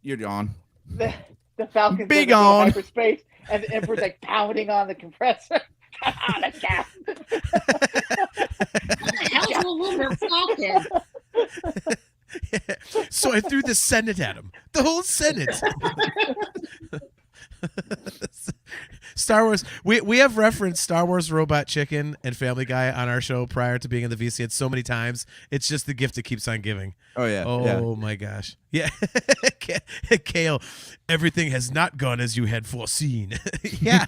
"You're gone." The Falcon's Be going through gone. hyperspace, and the Emperor's like pounding on the compressor. Come on, let's go. What the hell's the Lunar Falcon? Yeah. So I threw the Senate at him. The whole Senate. Star Wars. We have referenced Star Wars Robot Chicken and Family Guy on our show prior to being in the VCN so many times. It's just the gift that keeps on giving. Oh yeah. Oh my gosh. Yeah. Kale, everything has not gone as you had foreseen. Yeah.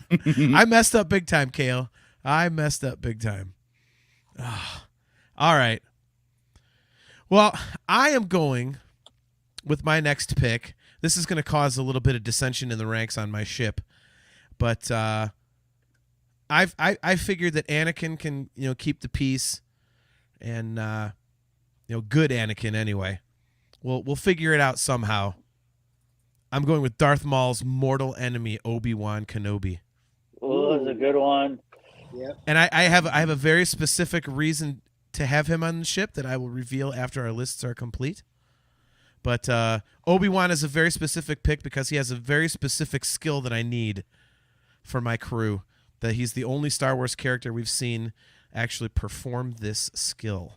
I messed up big time, Kale. I messed up big time. Ah. All right. Well, I am going with my next pick. This is going to cause a little bit of dissension in the ranks on my ship, but I figured that Anakin can keep the peace, and good Anakin anyway. We'll figure it out somehow. I'm going with Darth Maul's mortal enemy, Obi-Wan Kenobi. Oh, that's a good one. Yep. And I have a very specific reason to have him on the ship that I will reveal after our lists are complete. But Obi-Wan is a very specific pick because he has a very specific skill that I need for my crew. That he's the only Star Wars character we've seen actually perform this skill.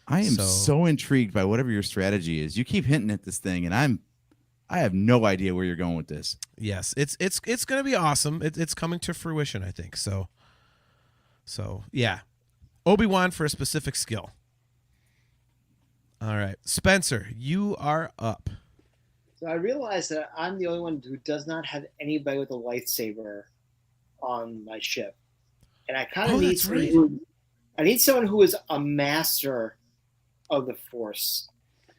I am so intrigued by whatever your strategy is. You keep hinting at this thing, and I have no idea where you're going with this. Yes, it's going to be awesome. It's coming to fruition, I think. So yeah, Obi-Wan for a specific skill. All right, Spencer, you are up. So I realized that I'm the only one who does not have anybody with a lightsaber on my ship, and I kind of need that's right. I need someone who is a master of the Force.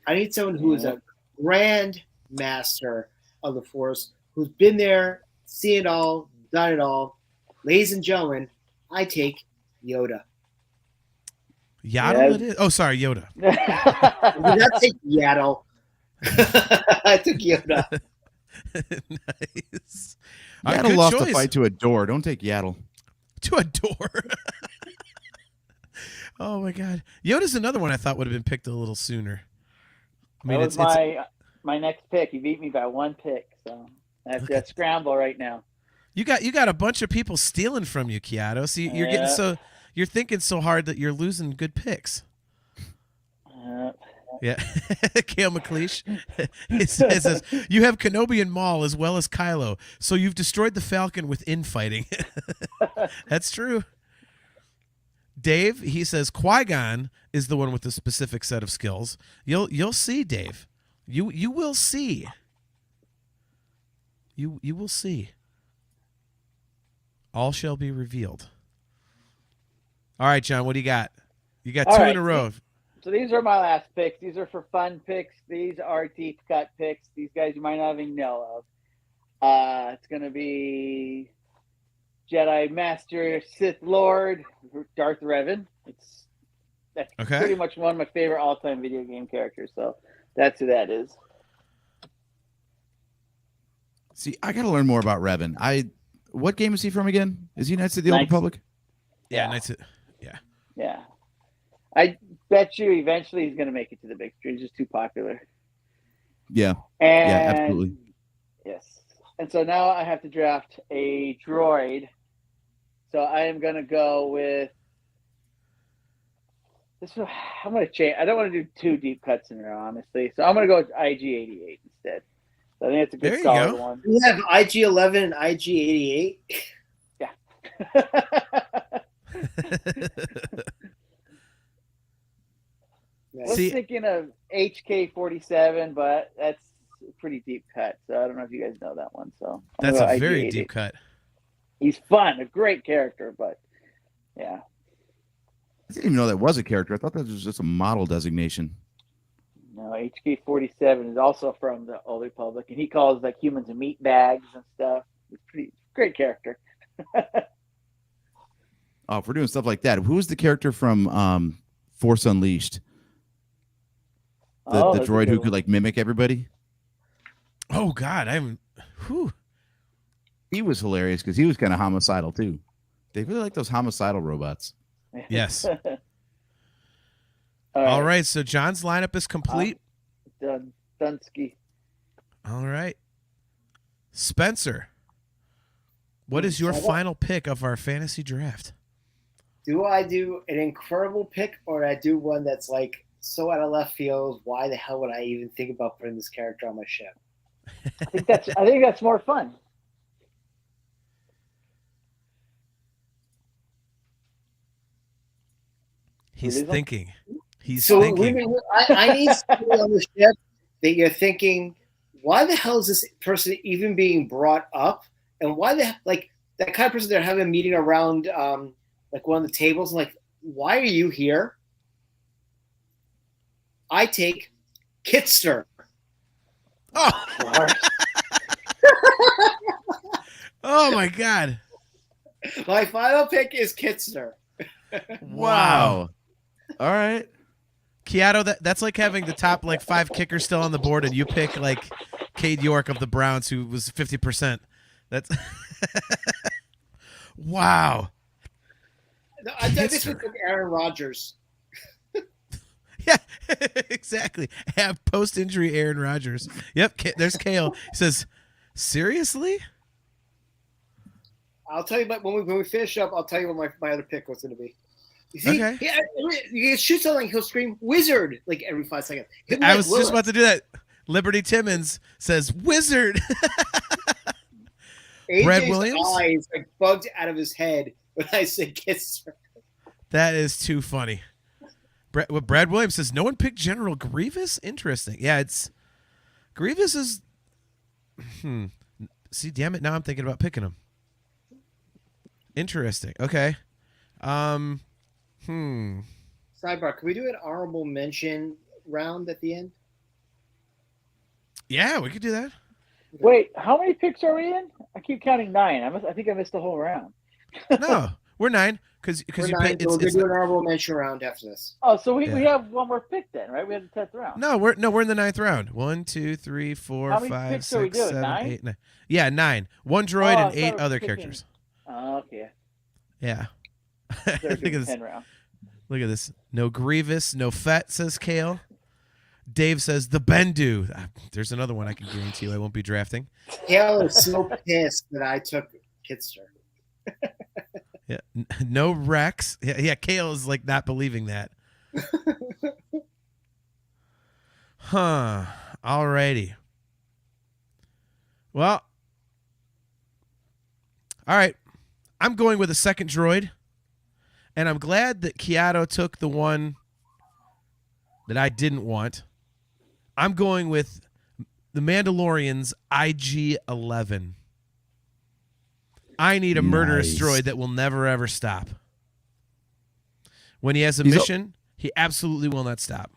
I need someone who is a grand master of the Force, who's been there, seen it all, done it all. Ladies and gentlemen, I take Yoda. Yaddle it is. Oh, sorry, Yoda. I did not take Yaddle. I took Yoda. Nice. Yaddle lost the fight to a door. Don't take Yaddle. To a door. Oh my God, Yoda's another one I thought would have been picked a little sooner. I mean, that was my next pick. You beat me by one pick, so I have to scramble right now. You got a bunch of people stealing from you, Chiado. So you're getting you're thinking so hard that you're losing good picks. Yeah, Kale McLeish. It says you have Kenobi and Maul as well as Kylo, so you've destroyed the Falcon with infighting. That's true. Dave, he says Qui-Gon is the one with the specific set of skills. You'll see, Dave. You will see. You will see. All shall be revealed. All right, John, what do you got? You got two in a row. So these are my last picks. These are for fun picks. These are deep cut picks. These guys you might not even know of. It's going to be Jedi Master Sith Lord Darth Revan. That's pretty much one of my favorite all-time video game characters. So that's who that is. See, I got to learn more about Revan. What game is he from again? Is he Knights of the Old Republic? Yeah, Knights of, yeah. I bet you eventually he's going to make it to the big screen. He's just too popular. Yeah. And, yeah, absolutely. Yes. And so now I have to draft a droid. So I am going to go with this. I'm going to change. I don't want to do two deep cuts in a row, honestly. So I'm going to go with IG-88 instead. So I think it's a good solid one. You have IG-11 and IG-88. Yeah. I was thinking of HK-47, but that's a pretty deep cut. So I don't know if you guys know that one. So that's a very deep cut. He's fun, a great character, but yeah. I didn't even know that was a character. I thought that was just a model designation. No, HK-47 is also from the Old Republic, and he calls like humans and meat bags and stuff. It's pretty great character. Oh, if we're doing stuff like that, who's the character from Force Unleashed? The droid who could like mimic everybody. Oh God, I haven't. Whew. He was hilarious because he was kind of homicidal too. They really like those homicidal robots. Yes. All right, so John's lineup is complete. Dunsky. All right, Spencer. What is your final pick of our fantasy draft? Do I do an incredible pick, or do I do one that's like so out of left field? Why the hell would I even think about putting this character on my ship? I think that's more fun. He's thinking. He's so thinking. I need somebody on the ship that you're thinking, why the hell is this person even being brought up? And why like that kind of person they're having a meeting around like one of the tables and like, why are you here? I take Kitster. Oh. Oh my God. My final pick is Kitster. Wow. All right. Chiado, that's like having the top like 5 kickers still on the board and you pick like Cade York of the Browns, who was 50%. That's wow. No, I think it's Aaron Rodgers. Yeah, exactly. Have post-injury Aaron Rodgers. Yep, there's Kale. He says, seriously? I'll tell you, but when we finish up, I'll tell you what my other pick was going to be. You see, Okay. he shoots something, he'll scream "Wizard" like every 5 seconds. I was just about to do that. Liberty Timmons says, Wizard. Brad AJ's Williams? eyes like bugged out of his head when I say Kisser. That is too funny. Brad Williams says, no one picked General Grievous? Interesting. Yeah, it's Grievous is See, damn it, now I'm thinking about picking him. Interesting. Okay. Sidebar, can we do an honorable mention round at the end? Yeah, we could do that. Wait, how many picks are we in? I keep counting 9. I think I missed the whole round. No, we're 9 because We're you nine, pick. so we're going to do an honorable mention round after this. Oh, so we Yeah. have one more pick then, right? We had the 10th round. No, we're in the 9th round. 1, 2, 3, 4, How many 5, picks are we 6, doing? 7, 9? 8, 9. Yeah, 9. 1 droid Oh, I and thought 8 we were other picking- characters. Oh, okay. Yeah. So Look we're at doing this. 10 round. Look at this. No Grievous, no Fett, says Kale. Dave says the Bendu. There's another one I can guarantee you I won't be drafting. Kale is so pissed that I took Kitster. Yeah. No Rex. Yeah, Kale is like not believing that. Huh. Alrighty. Well. All right. I'm going with a second droid. And I'm glad that Chiado took the one that I didn't want. I'm going with the Mandalorian's IG-11. I need a murderous Nice. droid that will never, ever stop. When he has a He's mission, he absolutely will not stop.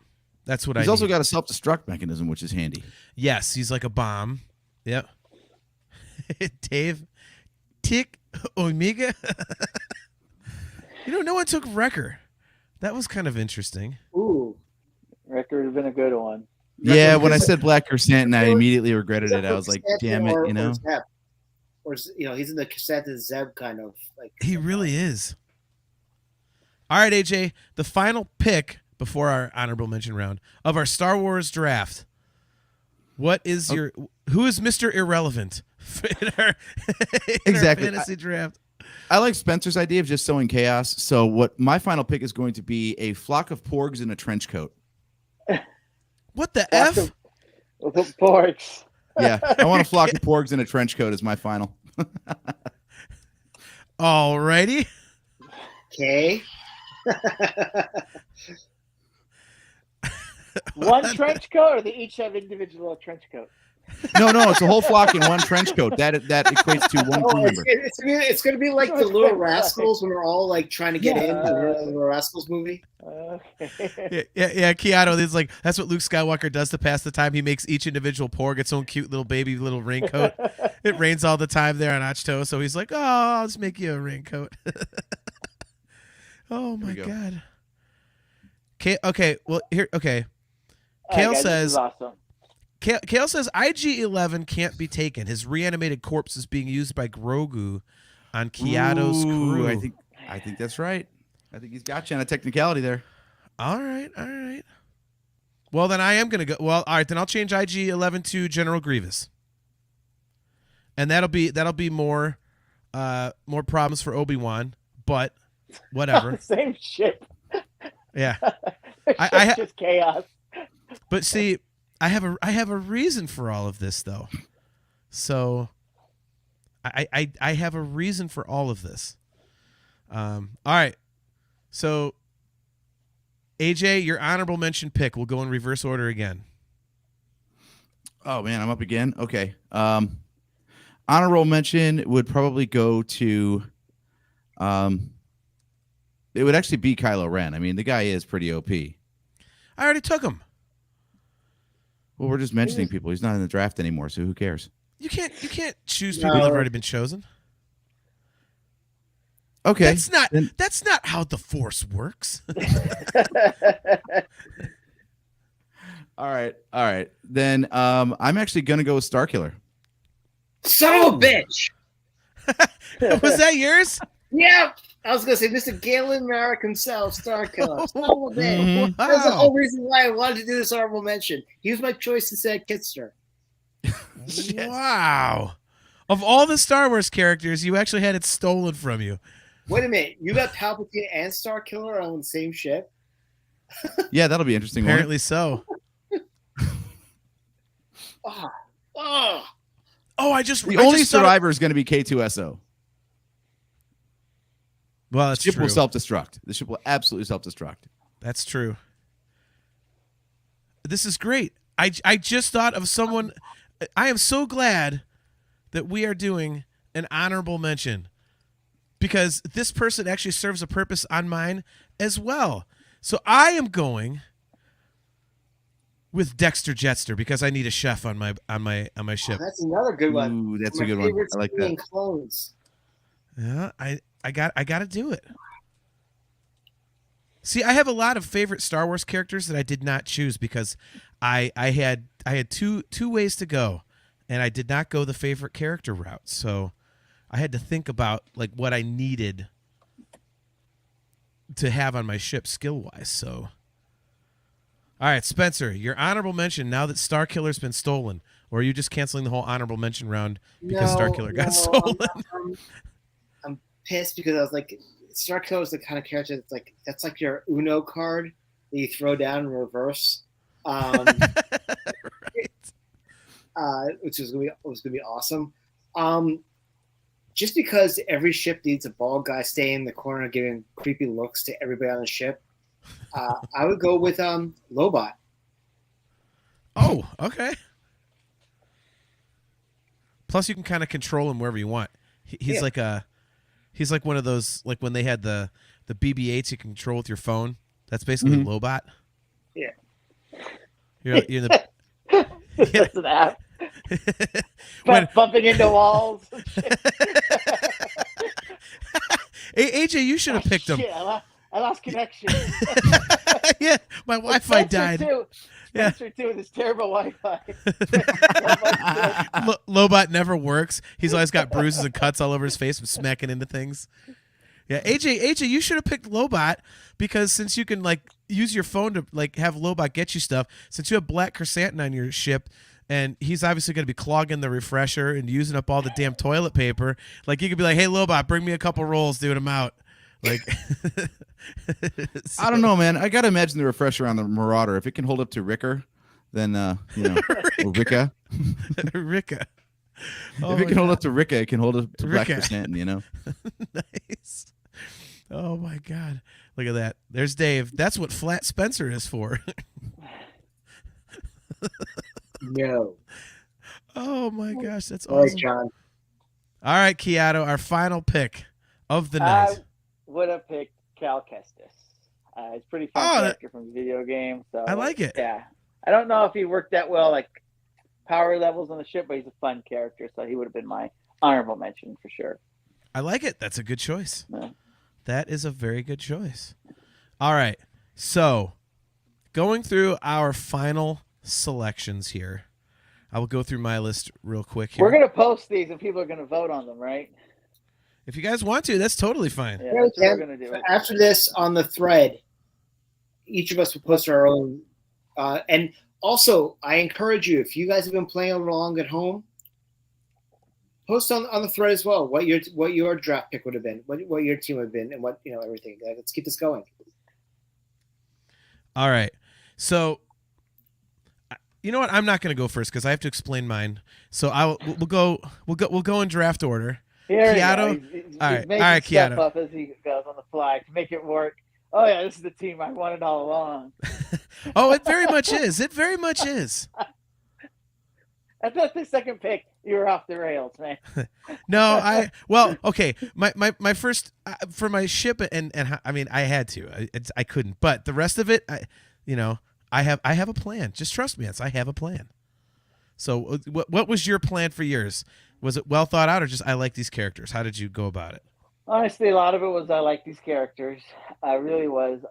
That's what I He's also need. got a self-destruct mechanism, which is handy. Yes, he's like a bomb. Yep. Dave, Tick Omega. No one took Wrecker. That was kind of interesting. Ooh. Record would have been a good one. Yeah, when I said Black Crescent, I immediately regretted it. I was like, Cassette damn it, or you know? Zeb. Or, he's in the cassette and Zeb kind of like. He really is. All right, AJ, the final pick before our honorable mention round of our Star Wars draft. What is who is Mr. Irrelevant in our Exactly. fantasy draft? I like Spencer's idea of just sowing chaos. So what my final pick is going to be a flock of porgs in a trench coat. What the Flock F? of porks. Yeah, I want a flock of porgs in a trench coat as my final. Alrighty. Okay. One trench coat, or they each have individual trench coat? No, it's a whole flock in one trench coat. That equates to one crew member. It's going to be like the Little Rascals when we're all like trying to get in the Little Rascals movie. Okay. Yeah, Chiado is like, that's what Luke Skywalker does to pass the time. He makes each individual porg its own cute little baby little raincoat. It rains all the time there on Achto, so he's like, oh, I'll just make you a raincoat. Oh my go. God. Okay, well here. Okay, All right, Kale guys, this says. is awesome. Kale says IG-11 can't be taken. His reanimated corpse is being used by Grogu on Chiado's Ooh, crew. I think that's right. I think he's got you on a technicality there. All right. Well, then I am gonna go. Well, all right, then I'll change IG-11 to General Grievous, and that'll be more problems for Obi-Wan. But whatever. Same ship. Yeah. It's just chaos. But see, I have a reason for all of this, though. So I have a reason for all of this. All right. So AJ, your honorable mention pick. We'll go in reverse order again. Oh man, I'm up again. Okay. Honorable mention would probably go to it would actually be Kylo Ren. I mean, the guy is pretty OP. I already took him. Well, we're just mentioning people. He's not in the draft anymore, so who cares? You can't choose people that have already been chosen. Okay. That's not how the Force works. All right. Then I'm actually gonna go with Starkiller. Son of a bitch. Was that yours? Yeah. I was gonna say Mr. Galen Merrick himself, Star Killer. Son of a bitch. Mhm. That's the Wow. whole reason why I wanted to do this honorable mention. He was my choice instead of Kitster. Wow. Of all the Star Wars characters, you actually had it stolen from you. Wait a minute. You got Palpatine and Star Killer on the same ship? Yeah, that'll be interesting. won't it? Apparently so. Oh. Oh. Oh, I just The I only just thought of- survivor is going to be K2SO. Well, The that's ship true. will self-destruct. The ship will absolutely self-destruct. That's true. This is great. I just thought of someone. I am so glad that we are doing an honorable mention because this person actually serves a purpose on mine as well. So I am going with Dexter Jetster because I need a chef on my Oh, ship. that's another good one. Ooh, that's My a good one. favorite I like Civilian that. Clones. Yeah, I got to do it. See, I have a lot of favorite Star Wars characters that I did not choose because I had two ways to go, and I did not go the favorite character route. So I had to think about like what I needed to have on my ship skill wise. So, all right, Spencer, your honorable mention now that Star Killer's been stolen, or are you just canceling the whole honorable mention round because Star Killer got stolen? I'm pissed because I was like, Star Killer is the kind of character that's like your Uno card that you throw down in reverse, which was gonna be awesome. Just because every ship needs a bald guy staying in the corner giving creepy looks to everybody on the ship, I would go with Lobot. Oh, okay. Plus, you can kind of control him wherever you want. He's Yeah. he's like one of those, like when they had the BB-8s you can control with your phone. That's basically Mhm. Lobot. Yeah. You're the That's an app. When- Bumping into walls. Hey, AJ, you should have picked him. Shit, I lost connection. Yeah, my Wi-Fi Spencer died. Too. Yeah. Spencer too with his terrible Wi-Fi. Lobot never works. He's always got bruises and cuts all over his face from smacking into things. Yeah, AJ, you should have picked Lobot because since you can like use your phone to like have Lobot get you stuff, since you have Black Chrysanthemum on your ship, and he's obviously going to be clogging the refresher and using up all the damn toilet paper. Like you could be like, "Hey, Lobot, bring me a couple rolls, dude. I'm out." Like, I don't know, man. I got to imagine the refresher on the Marauder. If it can hold up to Ricker, then, or Ricka. Ricka. Oh If it my can hold God. up to Ricka, it can hold up to Black Ricka. Chrysanthemum, Nice. Oh my God. Look at that. There's Dave. That's what Flat Spencer is for. No. Oh my gosh, that's All right, awesome. John. All right, Chiado, our final pick of the I night. would have picked Cal Kestis. He's a pretty fun Oh, character from the video game. So I like it. Yeah. I don't know if he worked that well, like power levels on the ship, but he's a fun character, so he would have been my honorable mention for sure. I like it. That's a good choice. Yeah. That is a very good choice. All right. So, going through our final selections here, I will go through my list real quick here. We're gonna post these, and people are gonna vote on them, right? If you guys want to, that's totally fine. Yeah, Yeah, that's what we we're can. gonna do. After this, on the thread, each of us will post our own. And also, I encourage you, if you guys have been playing along at home, post on the thread as well what your draft pick would have been, what your team would have been, and what everything. Let's keep this going. All right. So, you know what? I'm not going to go first because I have to explain mine. So we'll go in draft order. Here we Chiado? go. He's All right. making All right, stuff Chiado. up as he goes on the fly to make it work. Oh yeah, this is the team I wanted all along. Oh, it very much is. It very much is. I thought the second pick, you were off the rails, man. No, okay. My first for my ship and I mean I had to. I couldn't. But the rest of it, I have a plan. Just trust me, I have a plan. So what was your plan for yours? Was it well thought out or just I like these characters? How did you go about it? Honestly, a lot of it was I like these characters. I really was.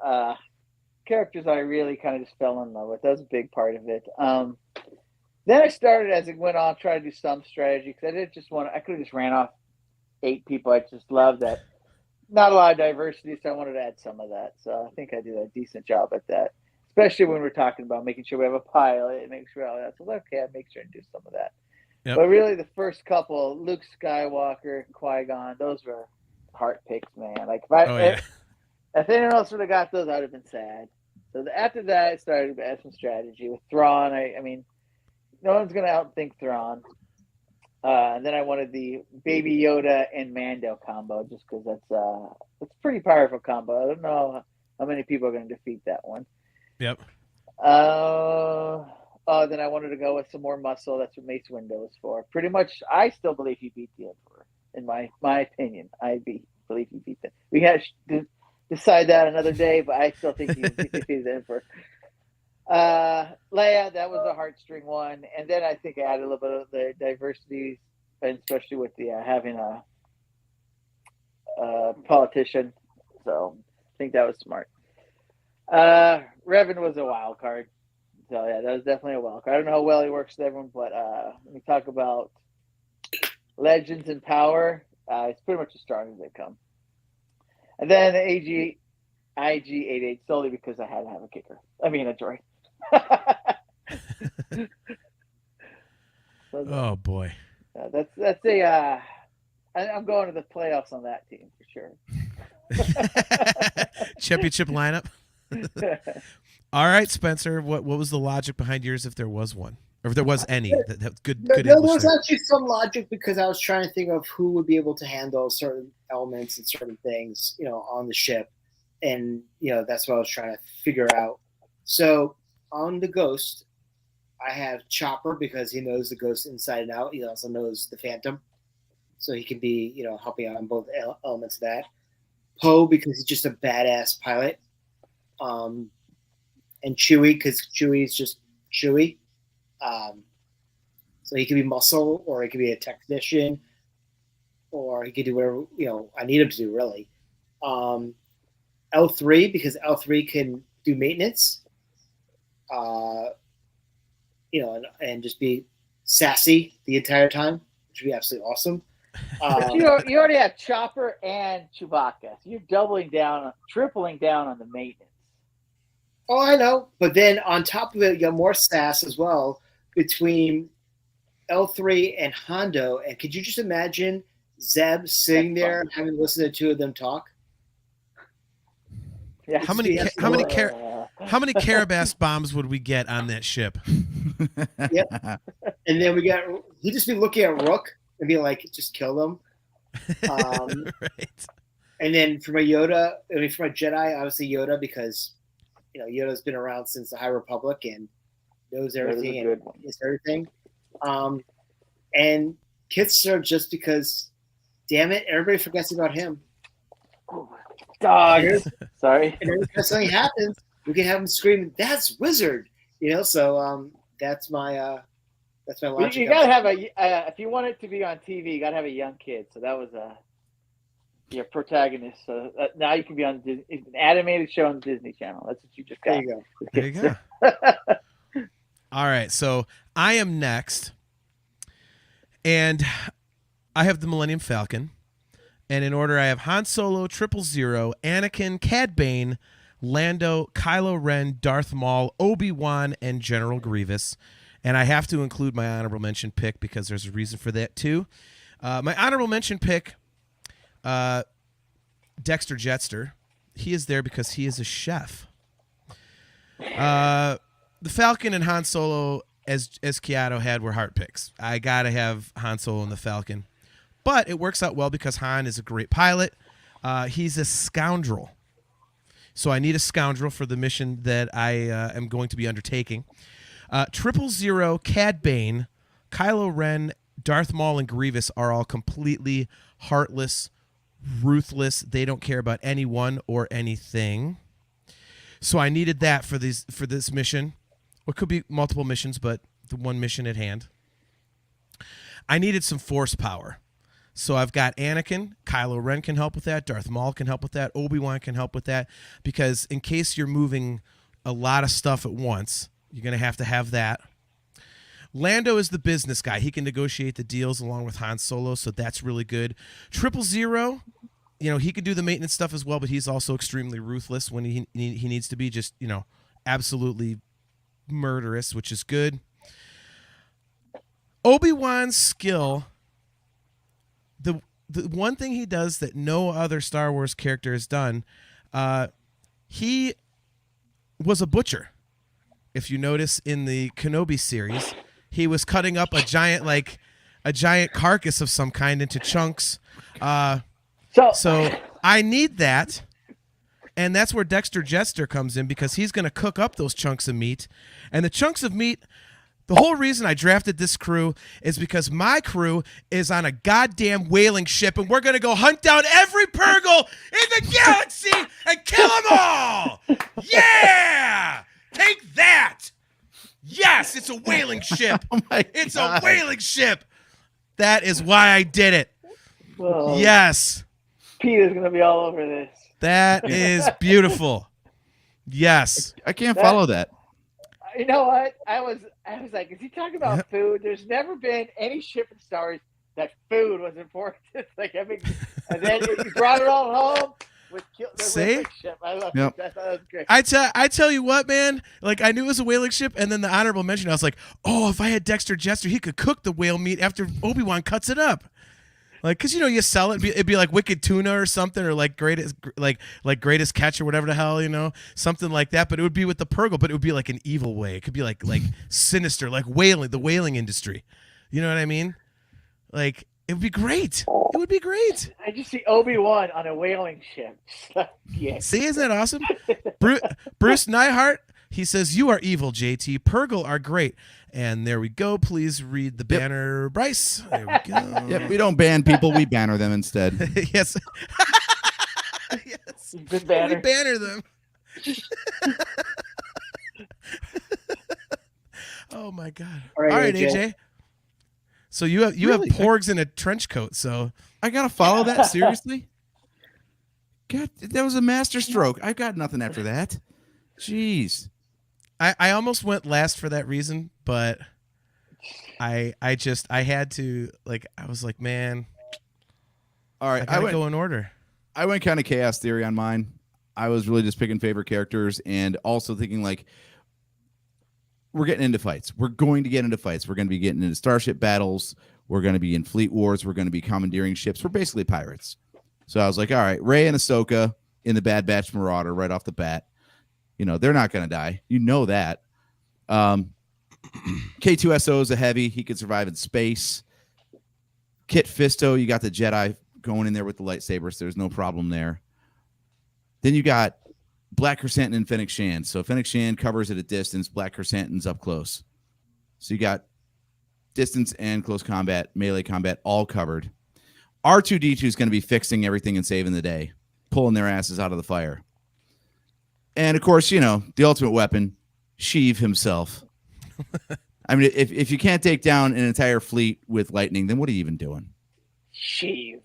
characters I really kind of just fell in love with. That was a big part of it. Then I started as it went on, trying to do some strategy because I didn't just want. I could have just ran off 8 people. I just love that. Not a lot of diversity, so I wanted to add some of that. So I think I did a decent job at that, especially when we're talking about making sure we have a pilot and make sure all that. So okay, I make sure and do some of that. Yep. But really, the first couple, Luke Skywalker, Qui-Gon, those were heart picks, man. Like if anyone else would have got those, I'd have been sad. So after that, I started to add some strategy with Thrawn. I mean, no one's gonna outthink Thrawn. And then I wanted the Baby Yoda and Mando combo, just because that's a pretty powerful combo. I don't know how many people are going to defeat that one. Yep. Then I wanted to go with some more muscle. That's what Mace Windu was for. Pretty much, I still believe he beat the Emperor. In my opinion, believe he beat them. We have to decide that another day, but I still think he defeated the Emperor. Leia, that was a heartstring one, and then I think I added a little bit of the diversity, and especially with the having a politician. So I think that was smart. Revan was a wild card, so yeah, that was definitely a wild card. I don't know how well he works with everyone, but when we talk about legends and power, it's pretty much as strong as they come. And then the IG-88 solely because I had to have a kicker. I mean a droid. Oh boy. That's a I'm going to the playoffs on that team for sure. Championship lineup. All right, Spencer. What was the logic behind yours, if there was one, or if there was any? That good. There English was there. actually some logic because I was trying to think of who would be able to handle certain elements and certain things, on the ship, and that's what I was trying to figure out. So on the Ghost, I have Chopper because he knows the Ghost inside and out. He also knows the Phantom, so he can be helping out on both elements of that. Poe because he's just a badass pilot, and Chewie because Chewie is just Chewie. So he could be muscle, or he could be a technician, or he could do whatever I need him to do. Really, L3 because L3 can do maintenance, and just be sassy the entire time, which would be absolutely awesome. But you already have Chopper and Chewbacca, so you're tripling down on the maintenance. Oh, I know. But then on top of it, you have more sass as well between L3 and Hondo. And could you just imagine Zeb sitting there and having to listen to the two of them talk? Yeah. How many Carabas bombs would we get on that ship? Yep. And then he'd just be looking at Rook and be like, just kill them. Right. And then from a Jedi, obviously Yoda, because Yoda's been around since the High Republic and knows everything and is everything. And Kitster just because, damn it, everybody forgets about him. Oh my dog! Sorry. And every time something happens, we can have him scream, "That's Wizard!" So that's my logic. You gotta have if you want it to be on TV, you gotta have a young kid. So that was your protagonist. So now you can be on an animated show on the Disney Channel. That's what you just got. There you go. There you go. All right, so I am next, and I have the Millennium Falcon. And in order, I have Han Solo, 000, Anakin, Cad Bane, Lando, Kylo Ren, Darth Maul, Obi-Wan, and General Grievous. And I have to include my honorable mention pick because there's a reason for that too. My honorable mention pick, Dexter Jetster. He is there because he is a chef. The Falcon and Han Solo, as Chiado had, were heart picks. I got to have Han Solo and the Falcon. But it works out well because Han is a great pilot. He's a scoundrel. So I need a scoundrel for the mission that I am going to be undertaking. 000, Cad Bane, Kylo Ren, Darth Maul, and Grievous are all completely heartless, ruthless. They don't care about anyone or anything. So I needed that for this mission. Or it could be multiple missions, but the one mission at hand. I needed some force power. So I've got Anakin, Kylo Ren can help with that, Darth Maul can help with that, Obi-Wan can help with that, because in case you're moving a lot of stuff at once. You're going to have that. Lando is the business guy. He can negotiate the deals along with Han Solo, so that's really good. 000, he can do the maintenance stuff as well, but he's also extremely ruthless when he needs to be, just, absolutely murderous, which is good. Obi-Wan's skill, the one thing he does that no other Star Wars character has done, he was a butcher. If you notice in the Kenobi series, he was cutting up a giant carcass of some kind into chunks. So I need that. And that's where Dexter Jettster comes in, because he's going to cook up those chunks of meat. And the chunks of meat, the whole reason I drafted this crew is because my crew is on a goddamn whaling ship, and we're going to go hunt down every Purgle in the galaxy and kill them all. Yeah! Take that! Yes, it's a whaling ship. Oh my It's God. a whaling ship. That is why I did it. Whoa. Yes. Peter's gonna be all over this. That is beautiful. Yes. I can't follow that. You know what? I was like, is he talking about food? There's never been any ship in Star Wars that food was important. Like, I mean, and then you brought it all home with the See? whaling ship. I love Yep. it. I thought that was great. I tell you what, man. Like, I knew it was a whaling ship, and then the honorable mention, I was like, oh, if I had Dexter Jettster, he could cook the whale meat after Obi-Wan cuts it up. Like, cause you sell it, it'd be like Wicked Tuna or something, or like greatest catch or whatever the hell, something like that. But it would be with the Purgle, but it would be like an evil way. It could be like sinister, like the whaling industry. You know what I mean? Like, it would be great. It would be great. I just see Obi-Wan on a whaling ship. Yeah. See, isn't that awesome? Bruce Nyhart, he says, you are evil, JT. Purgle are great. And there we go. Please read the banner, Bryce. There we go. Yep, we don't ban people, we banner them instead. Yes. Yes. Good banner. We banner them. Oh my God. All right, AJ. So you have Really? porgs in a trench coat, so I gotta follow that seriously? God, that was a master stroke. I got nothing after that. Jeez. I almost went last for that reason, but I had to, like, I was like, man, All right, I gotta go in order. I went kind of chaos theory on mine. I was really just picking favorite characters and also thinking, like, we're getting into fights. We're going to get into fights. We're going to be getting into starship battles. We're going to be in fleet wars. We're going to be commandeering ships. We're basically pirates. So I was like, all right, Rey and Ahsoka in the Bad Batch Marauder right off the bat. They're not going to die. You know that. K2SO is a heavy. He could survive in space. Kit Fisto, you got the Jedi going in there with the lightsabers. There's no problem there. Then you got Black Chrysanthemum and Fennec Shand. So Fennec Shand covers at a distance. Black Chrysanthemum's up close. So you got distance and close combat, melee combat, all covered. R2-D2 is going to be fixing everything and saving the day, pulling their asses out of the fire. And, of course, the ultimate weapon, Sheev himself. I mean, if you can't take down an entire fleet with lightning, then what are you even doing? Sheev.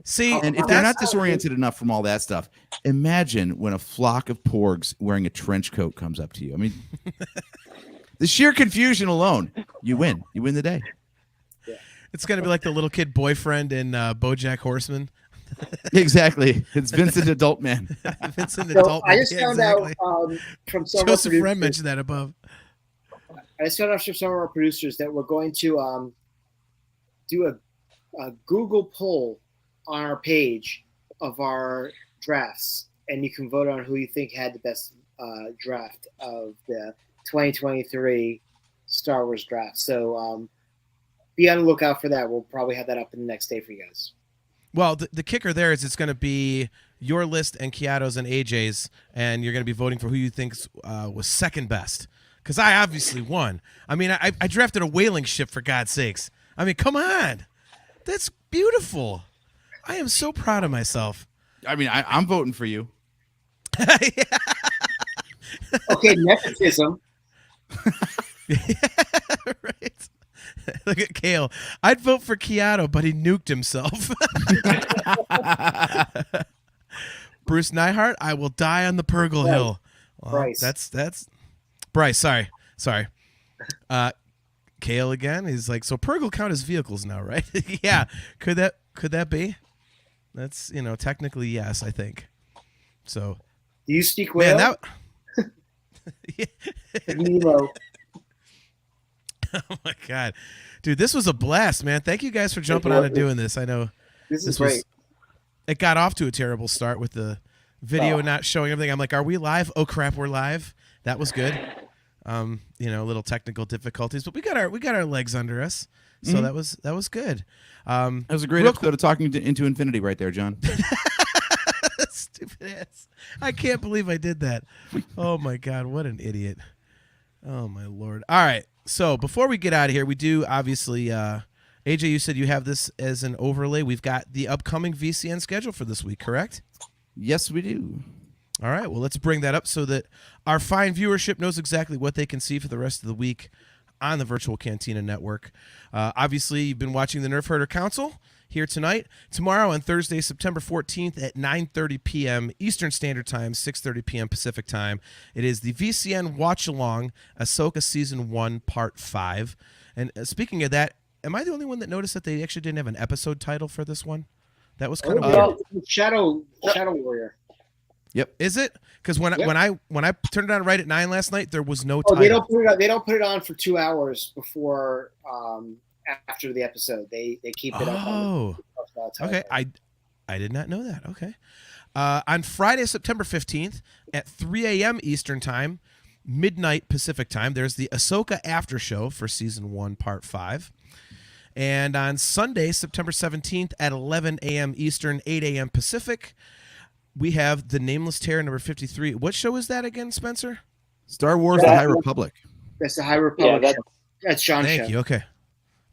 See, And if they're not disoriented enough from all that stuff, imagine when a flock of porgs wearing a trench coat comes up to you. I mean, the sheer confusion alone, you win. You win the day. it's gonna be like the little kid boyfriend in BoJack Horseman. Exactly. It's Vincent Adult Man. Vincent So Adult. I just Yeah, found exactly. out from some Joseph of our Wren producers, mentioned that above. I just found out from some of our producers that we're going to do a Google poll on our page of our drafts, and you can vote on who you think had the best draft of the 2023 Star Wars draft. So be on the lookout for that. We'll probably have that up in the next day for you guys. Well, the kicker there is it's going to be your list and Chiado's and AJ's, and you're going to be voting for who you think was second best. Because I obviously won. I mean, I drafted a whaling ship, for God's sakes. I mean, come on. That's beautiful. I am so proud of myself. I mean, I'm voting for you. Okay, nepotism. Right. Look at Kale. I'd vote for Chiado, but he nuked himself. Bruce Nyhart, I will die on the Purgle Hill. Well, Bryce. That's Bryce. Sorry. Kale again. He's like, so Purgle count as vehicles now, right? Yeah. Could that be? That's technically yes, I think. So. Do you speak whale? Man, Nemo. Oh my God, dude, this was a blast, man. Thank you guys for jumping on and doing this. I know This is great. It got off to a terrible start with the video not showing everything. I'm like, are we live? Oh crap, we're live. That was good. Little technical difficulties, but we got our legs under us. So that was good. That was a great episode of Talking into Infinity right there, John. Stupid ass. I can't believe I did that. Oh my God, what an idiot. Oh my Lord. All right. So before we get out of here, we do obviously, AJ, you said you have this as an overlay. We've got the upcoming VCN schedule for this week, correct? Yes, we do. All right. Well, let's bring that up so that our fine viewership knows exactly what they can see for the rest of the week on the Virtual Cantina Network. Obviously, you've been watching the Nerf Herder Council here tonight. Tomorrow on Thursday, September 14th at 9:30 p.m. Eastern Standard Time, 6:30 p.m. Pacific Time. It is the VCN Watch Along, Ahsoka Season 1, Part 5. And speaking of that, am I the only one that noticed that they actually didn't have an episode title for this one? That was kind of weird. Shadow Warrior. Yep. Is it? Because when I turned it on right at 9 last night, there was no title. They don't put it on for 2 hours before after the episode. They keep it up. Oh, okay. I did not know that. Okay. On Friday, September 15th at 3 a.m. Eastern Time, midnight Pacific Time, there's the Ahsoka After Show for Season 1, Part 5. And on Sunday, September 17th at 11 a.m. Eastern, 8 a.m. Pacific, we have the Nameless Terror number 53. What show is that again, Spencer? Star Wars: The High Republic. That's the High Republic. Yeah, that's Sean's show. Thank you. Okay.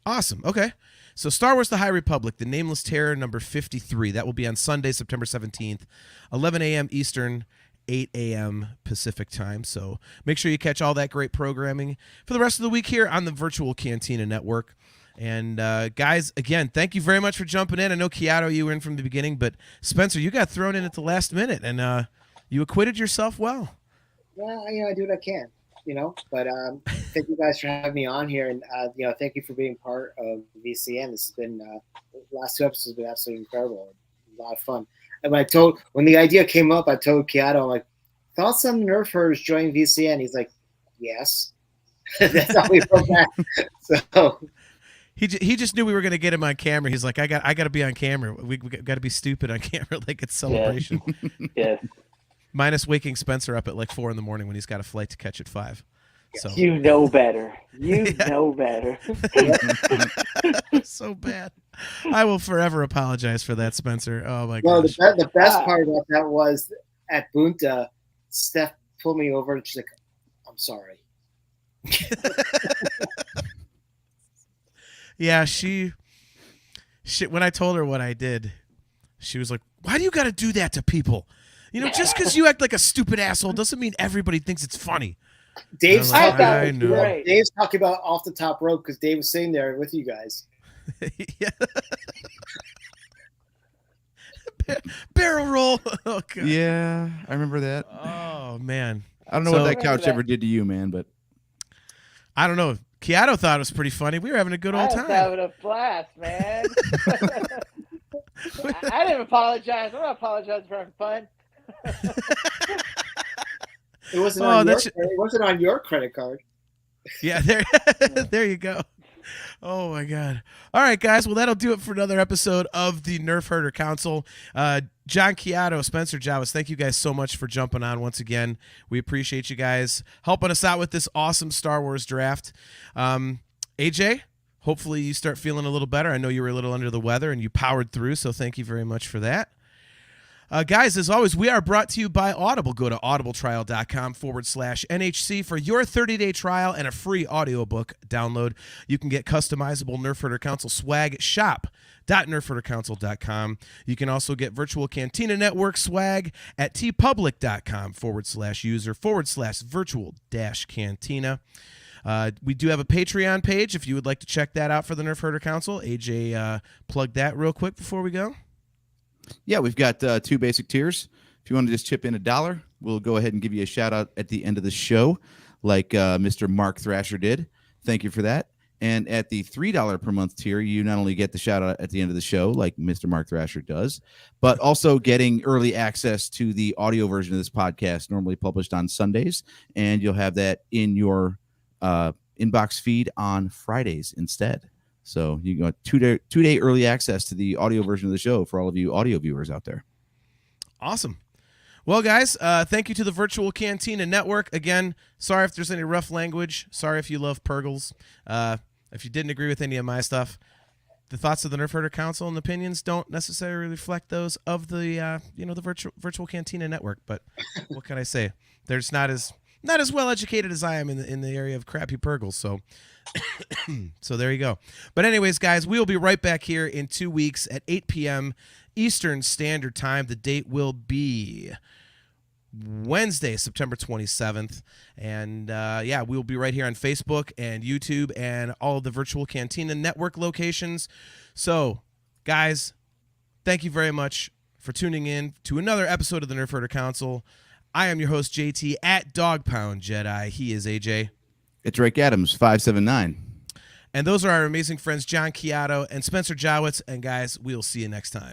Awesome. Okay. So Star Wars: The High Republic, the Nameless Terror number 53. That will be on Sunday, September 17th, 11 a.m. Eastern, 8 a.m. Pacific Time. So make sure you catch all that great programming for the rest of the week here on the Virtual Cantina Network. And guys, again, thank you very much for jumping in. I know Chiado, you were in from the beginning, but Spencer, you got thrown in at the last minute, and you acquitted yourself well. Well, I do what I can, But thank you guys for having me on here, and thank you for being part of VCN. This has been the last 2 episodes have been absolutely incredible, a lot of fun. And when the idea came up, I told Chiado, I'm like, thoughts on Nerf Herders joining VCN? He's like, yes. That's how we wrote back. So. He just knew we were going to get him on camera. He's like, I got to be on camera. We got to be stupid on camera, like it's celebration. Yeah. Minus waking Spencer up at like 4 a.m. when he's got a flight to catch at 5. So You know better. Know better. so bad. I will forever apologize for that, Spencer. Oh my Well, gosh. the best part about that was at Bunta, Steph pulled me over and she's like, I'm sorry. Yeah, she when I told her what I did, she was like, why do you got to do that to people? Just because you act like a stupid asshole doesn't mean everybody thinks it's funny. Dave's I thought it was know. great. Dave's talking about off the top rope because Dave was sitting there with you guys. Yeah. Barrel roll. Oh, God. Yeah, I remember that. Oh, man. I don't know what that couch ever did to you, man, but I don't know. Chiado thought it was pretty funny. We were having a good I old was time. having a blast, man. I didn't apologize. I'm not apologizing for having fun. It wasn't, it wasn't on your credit card. Yeah, there you go. Oh, my God. All right, guys. Well, that'll do it for another episode of the Nerf Herder Council. John Chiado, Spencer Jawitz, thank you guys so much for jumping on once again. We appreciate you guys helping us out with this awesome Star Wars draft. AJ, hopefully you start feeling a little better. I know you were a little under the weather and you powered through, so thank you very much for that. Guys, as always, we are brought to you by Audible. Go to audibletrial.com/NHC for your 30-day trial and a free audiobook download. You can get customizable Nerf Herder Council swag at shop.nerfherdercouncil.com. You can also get Virtual Cantina Network swag at tpublic.com/user/virtual-cantina. We do have a Patreon page if you would like to check that out for the Nerf Herder Council. AJ, plug that real quick before we go. yeah, we've got 2 basic tiers. If you want to just chip in $1, we'll go ahead and give you a shout out at the end of the show, like Mr. Mark Thrasher did. Thank you for that. And at the $3 per month tier, you not only get the shout out at the end of the show, like Mr. Mark Thrasher does, but also getting early access to the audio version of this podcast, normally published on Sundays. And you'll have that in your inbox feed on Fridays instead. So you got two-day early access to the audio version of the show for all of you audio viewers out there. Awesome. Well, guys, thank you to the Virtual Cantina Network. Again, sorry if there's any rough language. Sorry if you love Purgles. If you didn't agree with any of my stuff, the thoughts of the Nerf Herder Council and opinions don't necessarily reflect those of the the Virtual Cantina Network. But what can I say? They're just not as well educated as I am in the area of crappy Purgles. So, so there you go. But anyways, guys, we will be right back here in 2 weeks at 8 p.m. Eastern Standard Time. The date will be Wednesday, September 27th. And we'll be right here on Facebook and YouTube and all of the Virtual Cantina Network locations. So, guys, thank you very much for tuning in to another episode of the Nerf Herder Council. I am your host, JT, at Dog Pound Jedi. He is AJ. It's Drake Adams, 579. And those are our amazing friends, John Chiado and Spencer Jawitz. And, guys, we'll see you next time.